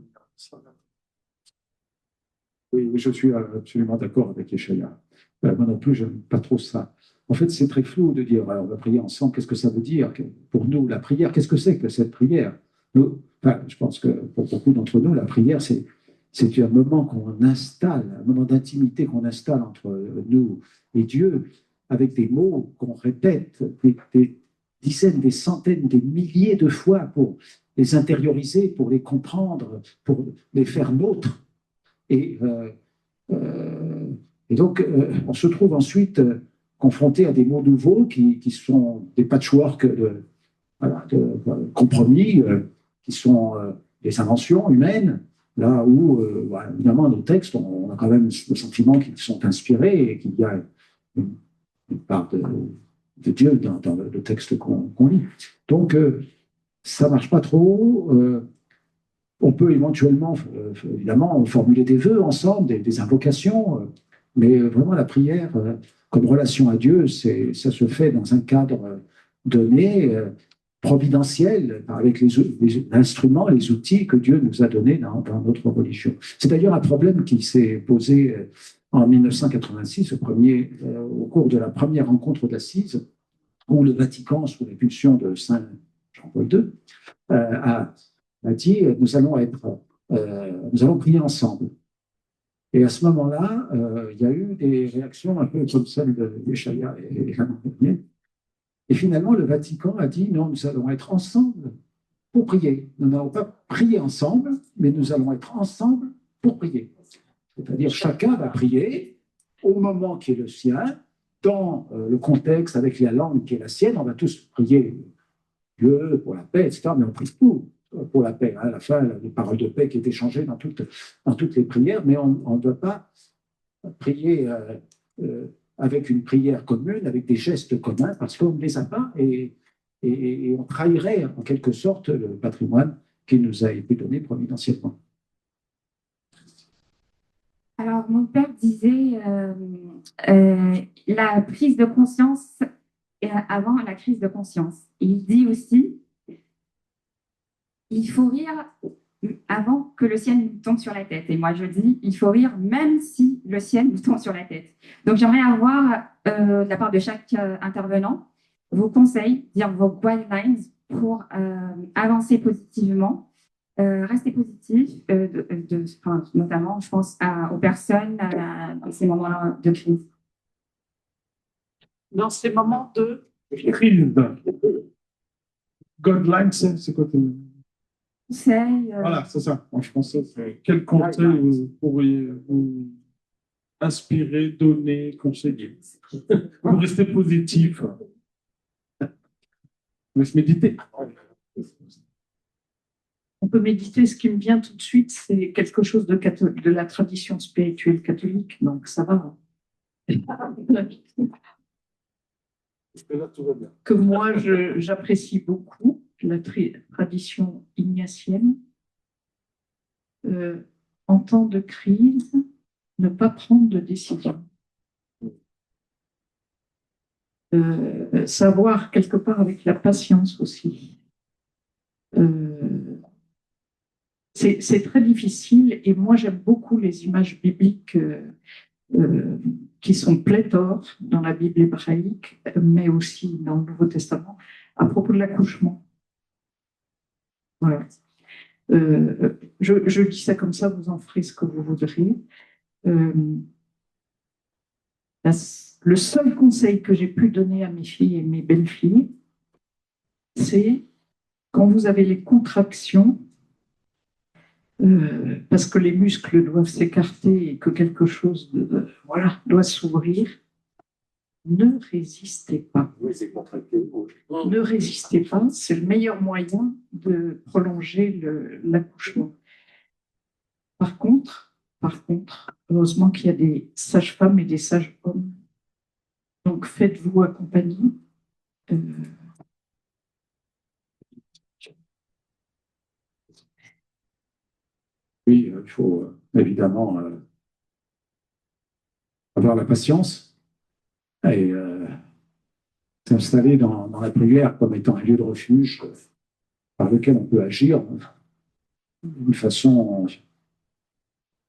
Oui, je suis absolument d'accord avec Yeshaya. Moi non plus, je n'aime pas trop ça. En fait, c'est très flou de dire on va prier ensemble. Qu'est-ce que ça veut dire pour nous, la prière? Qu'est-ce que c'est que cette prière? Je pense que pour beaucoup d'entre nous, la prière, c'est un moment qu'on installe, un moment d'intimité qu'on installe entre nous et Dieu, avec des mots qu'on répète des dizaines, des centaines, des milliers de fois pour les intérioriser, pour les comprendre, pour les faire nôtres. Et donc, on se trouve ensuite confronté à des mots nouveaux qui sont des patchworks de compromis, qui sont des inventions humaines, là où, évidemment, nos textes, on a quand même le sentiment qu'ils sont inspirés et qu'il y a une part de Dieu dans le texte qu'on lit. Donc, ça ne marche pas trop. On peut éventuellement, évidemment, formuler des vœux ensemble, des invocations, mais vraiment la prière, comme relation à Dieu, ça se fait dans un cadre donné, providentiel, avec les instruments, les outils que Dieu nous a donnés dans notre religion. C'est d'ailleurs un problème qui s'est posé en 1986, au cours de la première rencontre d'Assise, où le Vatican, sous l'impulsion de Saint Jean-Paul II, a dit nous allons prier ensemble. Et à ce moment-là, il y a eu des réactions un peu comme celle de Yeshaya et Jean Bernier. Et finalement, le Vatican a dit non, nous allons être ensemble pour prier. Nous n'allons pas prier ensemble, mais nous allons être ensemble pour prier. C'est-à-dire chacun va prier au moment qui est le sien, dans le contexte, avec la langue qui est la sienne. On va tous prier Dieu pour la paix, etc. Mais on prie tout pour la paix. À la fin, les paroles de paix qui est échangées dans toutes les prières, mais on ne doit pas prier avec une prière commune, avec des gestes communs, parce qu'on ne les a pas et on trahirait en quelque sorte le patrimoine qui nous a été donné providentiellement. Alors, mon père disait la prise de conscience avant la crise de conscience. Il dit aussi il faut rire avant que le ciel nous tombe sur la tête. Et moi, je dis il faut rire même si le ciel nous tombe sur la tête. Donc, j'aimerais avoir, de la part de chaque intervenant, vos conseils, dire vos guidelines pour avancer positivement, rester positif, notamment, je pense, aux personnes dans ces moments de crise. Dans ces moments de crise. Guidelines, c'est quoi conseils Voilà, c'est ça. Moi, je pensais, quel conseil vous pourriez vous inspirer, donner, conseiller pour rester positif? Laisse méditer. On peut méditer. Ce qui me vient tout de suite, c'est quelque chose de la tradition spirituelle catholique, donc ça va. Là, tout va bien. Que moi, j'apprécie beaucoup, la tradition ignatienne. En temps de crise, ne pas prendre de décision. Savoir quelque part avec la patience aussi. C'est très difficile et moi j'aime beaucoup les images bibliques qui sont pléthores dans la Bible hébraïque, mais aussi dans le Nouveau Testament, à propos de l'accouchement. Voilà. Je dis ça comme ça, vous en ferez ce que vous voudrez. Le seul conseil que j'ai pu donner à mes filles et mes belles-filles, c'est quand vous avez les contractions, parce que les muscles doivent s'écarter et que quelque chose voilà, doit s'ouvrir, ne résistez pas. Oui, c'est contracté. Ne résistez pas, c'est le meilleur moyen de prolonger l'accouchement. Par contre, heureusement qu'il y a des sages-femmes et des sages-hommes. Donc faites-vous accompagner. Oui, il faut évidemment avoir la patience et s'installer dans la prière comme étant un lieu de refuge par lequel on peut agir d'une façon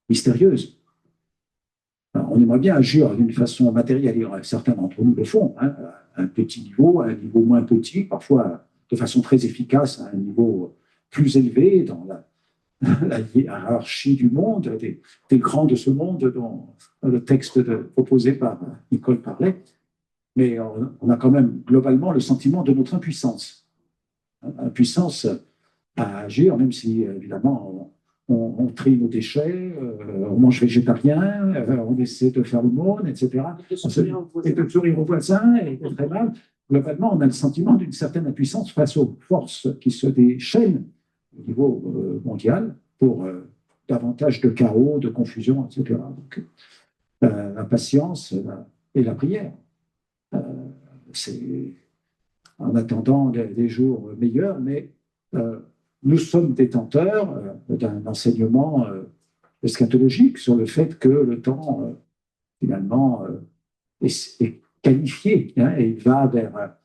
mystérieuse. Alors, on aimerait bien agir d'une façon matérielle. Certains d'entre nous le font, hein, à un petit niveau, à un niveau moins petit, parfois de façon très efficace, à un niveau plus élevé dans la hiérarchie du monde, des grands de ce monde dont le texte proposé par Nicole parlait. Mais on a quand même globalement le sentiment de notre impuissance. Impuissance à agir, même si évidemment on trie nos déchets, on mange végétarien, on essaie de faire l'aumône, etc. Et de sourire aux voisins, et de très mal. Globalement, on a le sentiment d'une certaine impuissance face aux forces qui se déchaînent au niveau mondial pour davantage de chaos, de confusion, etc. Donc, la patience et la prière. C'est en attendant des jours meilleurs, mais nous sommes détenteurs d'un enseignement eschatologique sur le fait que le temps, finalement, est qualifié, hein, et il va vers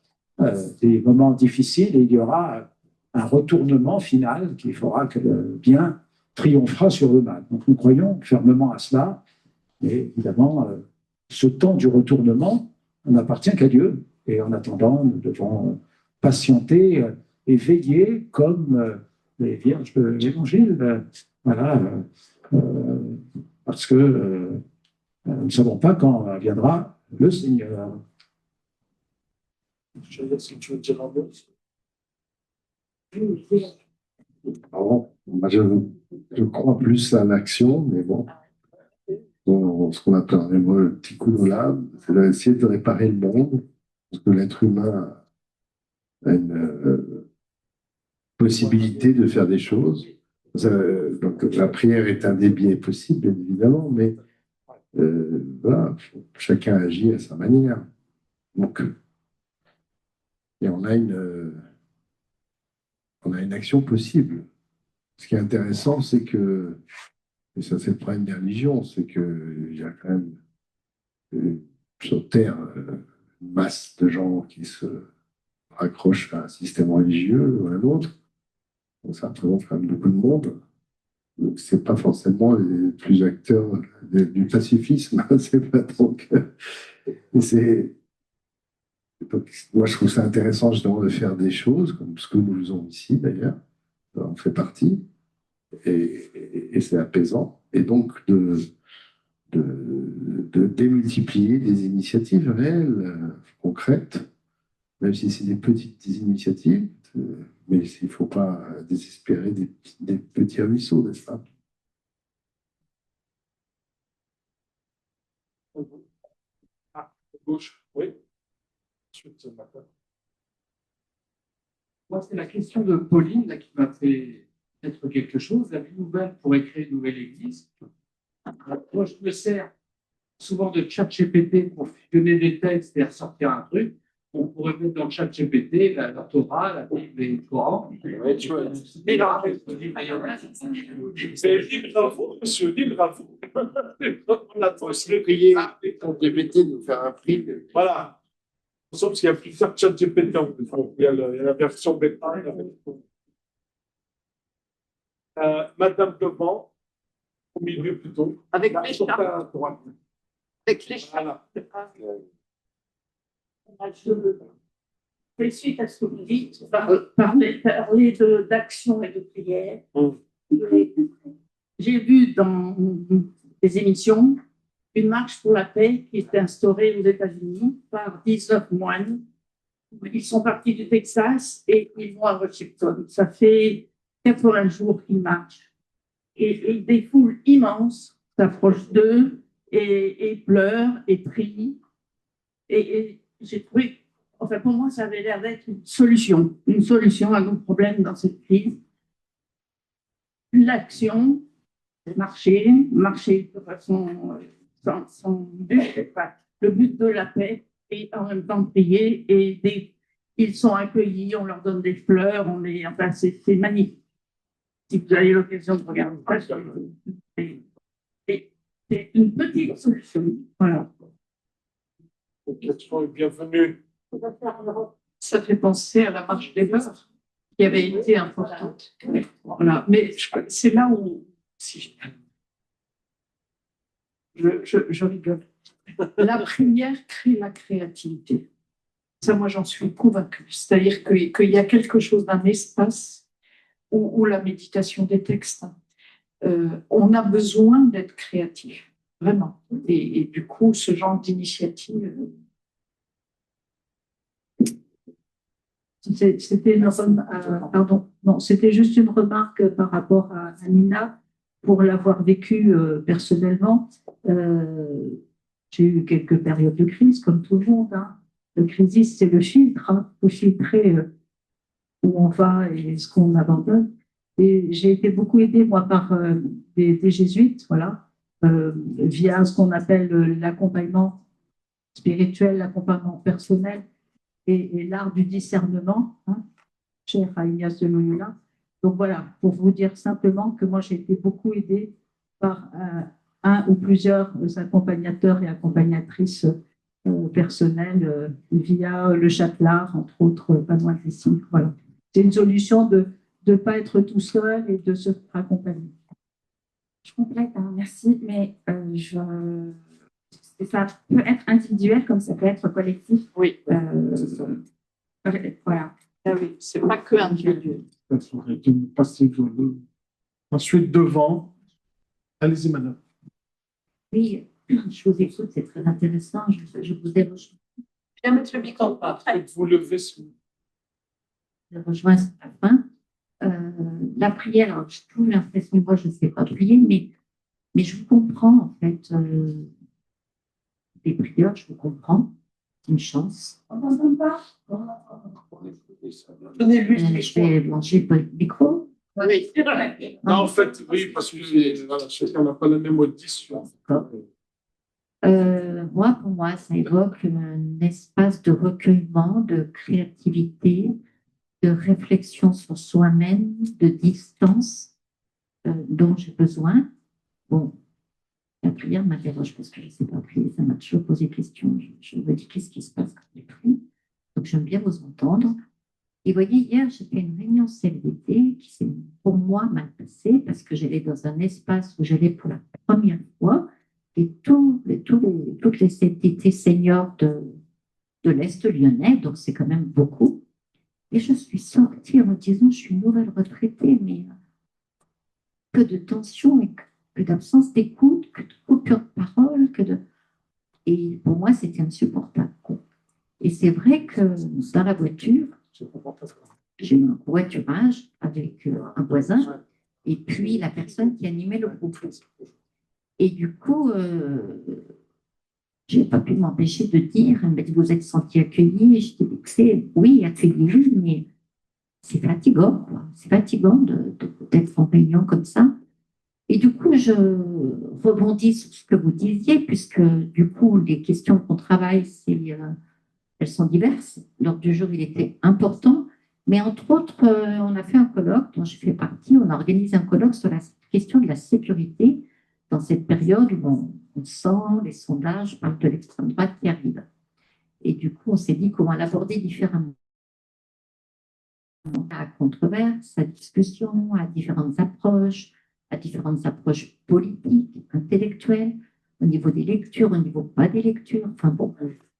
des moments difficiles et il y aura un retournement final qui fera que le bien triomphera sur le mal. Donc nous croyons fermement à cela, mais évidemment, ce temps du retournement n'appartient qu'à Dieu. Et en attendant, nous devons patienter et veiller comme les vierges de l'Évangile. Voilà, parce que nous ne savons pas quand viendra le Seigneur. Je veux dire, si tu veux dire un mot. Alors, moi, je crois plus à l'action, mais bon. Ce qu'on appelle en hébreu le tikkun olam, c'est d'essayer de réparer le monde, parce que l'être humain a une possibilité de faire des choses. Donc la prière est un des biais possibles, bien évidemment, mais voilà, chacun agit à sa manière. Donc, et on a une action possible. Ce qui est intéressant, c'est que, et ça c'est le problème des religions, c'est qu'il y a quand même sur Terre une masse de gens qui se raccrochent à un système religieux ou à un autre. Donc ça représente quand même beaucoup de monde. Donc c'est pas forcément les plus acteurs du pacifisme. C'est pas donc. Moi, je trouve ça intéressant justement de faire des choses comme ce que nous faisons ici d'ailleurs. On fait partie et c'est apaisant. Et donc de démultiplier des initiatives réelles, concrètes, même si c'est des petites initiatives, mais il ne faut pas désespérer des petits ruisseaux, n'est-ce pas? Ah, gauche, oui. Ensuite, moi, c'est la question de Pauline là, qui m'a fait être quelque chose. La vie nouvelle pourrait créer une nouvelle église. Moi, je me sers souvent de ChatGPT pour fusionner des textes et ressortir un truc. On pourrait mettre dans le ChatGPT la Torah, la Bible et le Coran. Ouais, tu vois. C'est libre à vous, monsieur, libre à vous. On attend. Je prier pour GPT de nous faire un prix. Voilà. Sauf qu'il y a plusieurs ChatGPT en plus. Il y a la version bêta et la version. Madame devant, au milieu plutôt. Avec Là, les sur chats. ta droite. Avec les chats. Voilà. Je fais suite à ce que vous dites, parler d'action et de prière. J'ai vu dans des émissions une marche pour la paix qui était instaurée aux États-Unis par 19 moines. Ils sont partis du Texas et ils vont à Washington. Ça fait 80 jours qu'ils marchent. Et des foules immenses s'approchent d'eux et pleurent et prient. Et j'ai trouvé, enfin pour moi, ça avait l'air d'être une solution à nos problèmes dans cette crise. L'action, marcher de façon sans but, le but de la paix et en même temps prier. Et ils sont accueillis, on leur donne des fleurs, enfin c'est magnifique. Si vous avez l'occasion de regarder ça, c'est une petite solution. Voilà. Question est bienvenue. Ça fait penser à la marche des beurs qui avait été importante. Voilà. Mais c'est là où si je rigole. La prière crée la créativité. Ça, moi, j'en suis convaincue. C'est-à-dire qu'il y a quelque chose d'un espace où la méditation des textes, on a besoin d'être créatif, vraiment. Et du coup, ce genre d'initiative, C'était une pardon, non, c'était juste une remarque par rapport à Nina, pour l'avoir vécu personnellement. J'ai eu quelques périodes de crise, comme tout le monde. Hein. Le crisis, c'est le filtre, hein. Il faut filtrer où on va et ce qu'on abandonne. Et j'ai été beaucoup aidée, moi, par des jésuites, voilà, via ce qu'on appelle l'accompagnement spirituel, l'accompagnement personnel et l'art du discernement, hein, cher à Ignace de Loyola. Donc voilà, pour vous dire simplement que moi, j'ai été beaucoup aidée par un ou plusieurs accompagnateurs et accompagnatrices personnelles via le Châtelard, entre autres, pas loin d'ici. Voilà. C'est une solution de ne pas être tout seul et de se accompagner. Je complète, hein, merci, mais ça peut être individuel comme ça peut être collectif. oui. Voilà. Ah oui, c'est pas que individuel. Ensuite, devant. Allez-y, madame. Oui, je vous écoute, c'est très intéressant. Je vous ai rejoint. Viens mettre le micro pas. Vous levez. Je rejoins à la fin. La prière, alors, j'ai toujours l'impression que moi, je ne sais pas prier, mais je vous comprends, en fait. Les prières, je vous comprends. C'est une chance. Donnez-lui le Je vais manger le micro. Oui. Non, en fait, oui, parce que voilà, chacun n'a pas la même audition. Pour moi, ça évoque un espace de recueillement, de créativité, de réflexion sur soi-même, de distance dont j'ai besoin. Bon, la prière m'interroge parce que je ne sais pas prier, ça m'a toujours posé question. Je me dis qu'est-ce qui se passe quand je prie. Donc j'aime bien vous entendre. Et vous voyez, hier, j'ai fait une réunion CLDT qui s'est pour moi mal passée parce que j'allais dans un espace où j'allais pour la première fois et toutes les CLDT seniors de l'Est lyonnais, donc c'est quand même beaucoup. Et je suis sortie en me disant, je suis une nouvelle retraitée, mais que de tension et que d'absence d'écoute, que de coupure de parole, Et pour moi, c'était insupportable. Et c'est vrai que dans la voiture, j'ai eu un covoiturage avec un voisin et puis la personne qui animait le groupe. Et du coup, je n'ai pas pu m'empêcher de dire, elle m'a dit, vous êtes senti accueilli. Je dis, oui, accueilli, mais c'est fatigant, quoi. C'est fatigant d'être en réunion comme ça. Et du coup, je rebondis sur ce que vous disiez, puisque du coup, les questions qu'on travaille, elles sont diverses. L'ordre du jour, il était important, mais entre autres, on a fait un colloque dont je fais partie. On a organisé un colloque sur la question de la sécurité dans cette période où on sent les sondages parlent de l'extrême droite qui arrive. Et du coup, on s'est dit comment l'aborder différemment. à controverse, à discussion, à différentes approches politiques, intellectuelles, au niveau des lectures, au niveau pas des lectures, enfin bon.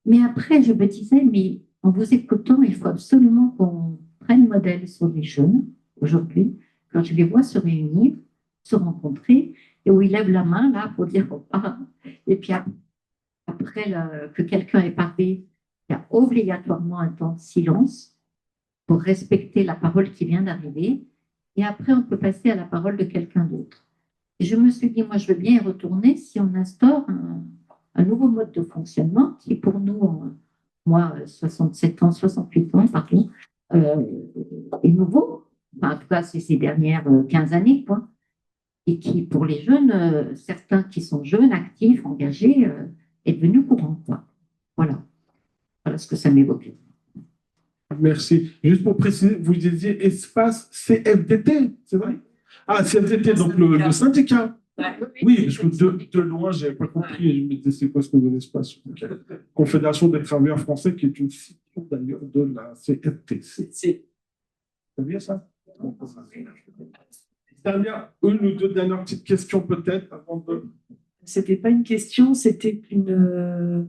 Mais après, je me disais, mais en vous écoutant, il faut absolument qu'on prenne modèle sur les jeunes aujourd'hui, quand je les vois se réunir, se rencontrer, et où ils lèvent la main là pour dire oh, ah. Et puis après que quelqu'un ait parlé, il y a obligatoirement un temps de silence pour respecter la parole qui vient d'arriver, et après on peut passer à la parole de quelqu'un d'autre. Et je me suis dit, moi je veux bien y retourner si on instaure un nouveau mode de fonctionnement qui pour nous, moi 67 ans, 68 ans, pardon, est nouveau. Enfin, en tout cas, c'est ces dernières 15 années, quoi. Et qui, pour les jeunes, certains qui sont jeunes, actifs, engagés, est devenu courant, quoi. Voilà. Voilà ce que ça m'évoquait. Merci. Juste pour préciser, vous disiez espace CFDT, c'est vrai? Ah, CFDT, donc le syndicat. Oui, parce que de loin, je n'avais pas compris. Je me disais, c'est quoi ce nouvel espace? Confédération des travailleurs français, qui est une section d'ailleurs de la CFTC. C'est bien ça? Une ou deux dernières petites questions peut-être avant de... C'était pas une question, c'était une...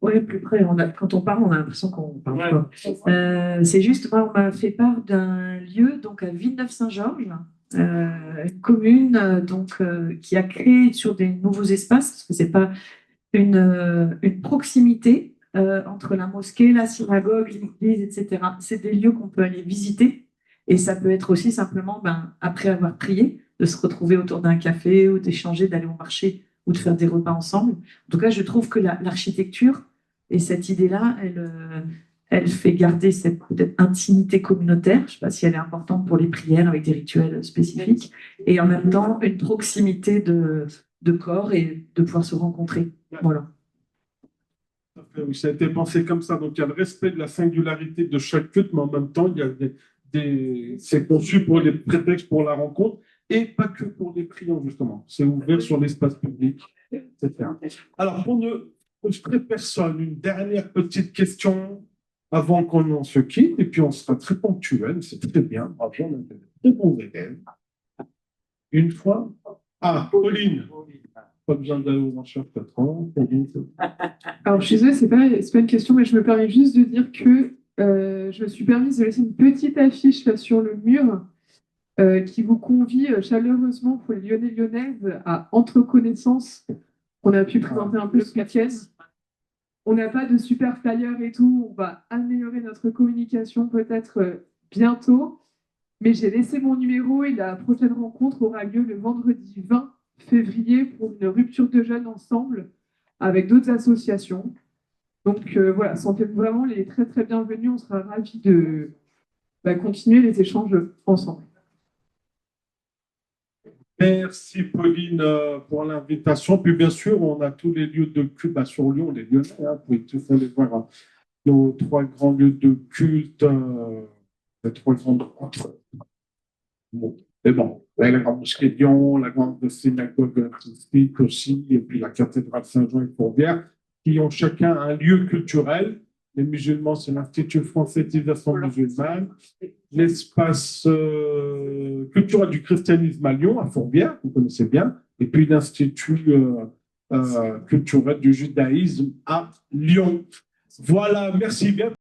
Oui, plus près. Quand on parle, on a l'impression qu'on parle pas. C'est juste, moi, on m'a fait part d'un lieu, donc à Villeneuve-Saint-Georges, une commune qui a créé sur des nouveaux espaces, parce que c'est pas une proximité entre la mosquée, la synagogue, l'église, etc. C'est des lieux qu'on peut aller visiter, et ça peut être aussi simplement, après avoir prié, de se retrouver autour d'un café ou d'échanger, d'aller au marché ou de faire des repas ensemble. En tout cas, je trouve que l'architecture et cette idée-là, elle fait garder cette peut-être intimité communautaire. Je ne sais pas si elle est importante pour les prières avec des rituels spécifiques, et en même temps une proximité de corps et de pouvoir se rencontrer. Voilà. Oui, ça a été pensé comme ça. Donc, il y a le respect de la singularité de chaque culte, mais en même temps, il y a c'est conçu pour les prétextes pour la rencontre et pas que pour les priants, justement. C'est ouvert sur l'espace public, etc. Alors, pour ne frustrer personne, une dernière petite question avant qu'on se quitte, et puis on sera très ponctuel, c'est très bien. Bravo, on a des très bons élèves. Une fois. Ah, Pauline. Pas besoin d'aller aux enchères 4 ans. Alors, je suis désolée, c'est pas une question, mais je me permets juste de dire que je me suis permise de laisser une petite affiche là, sur le mur qui vous convie chaleureusement pour les Lyonnais lyonnaises à Entre Connaissances. On a pu présenter un peu ce week-end. On n'a pas de super flyer et tout. On va améliorer notre communication peut-être bientôt. Mais j'ai laissé mon numéro et la prochaine rencontre aura lieu le vendredi 20 février pour une rupture de jeunes ensemble avec d'autres associations. Donc voilà, sentez-vous vraiment les très très bienvenus. On sera ravis de continuer les échanges ensemble. Merci Pauline pour l'invitation. Puis bien sûr, on a tous les lieux de culte sur Lyon, les Lyonnais. Vous pouvez tous aller voir nos 3 grands lieux de culte, les 3 grandes rencontres. Bon, mais bon, la grande mosquée de Lyon, la grande synagogue christique aussi, et puis la cathédrale Saint-Jean et Fourvière, qui ont chacun un lieu culturel. Les musulmans, c'est l'Institut français d'Islam musulmane, l'espace culturel du christianisme à Lyon, à Fourvière, vous connaissez bien, et puis l'Institut culturel du judaïsme à Lyon. Voilà, merci bien.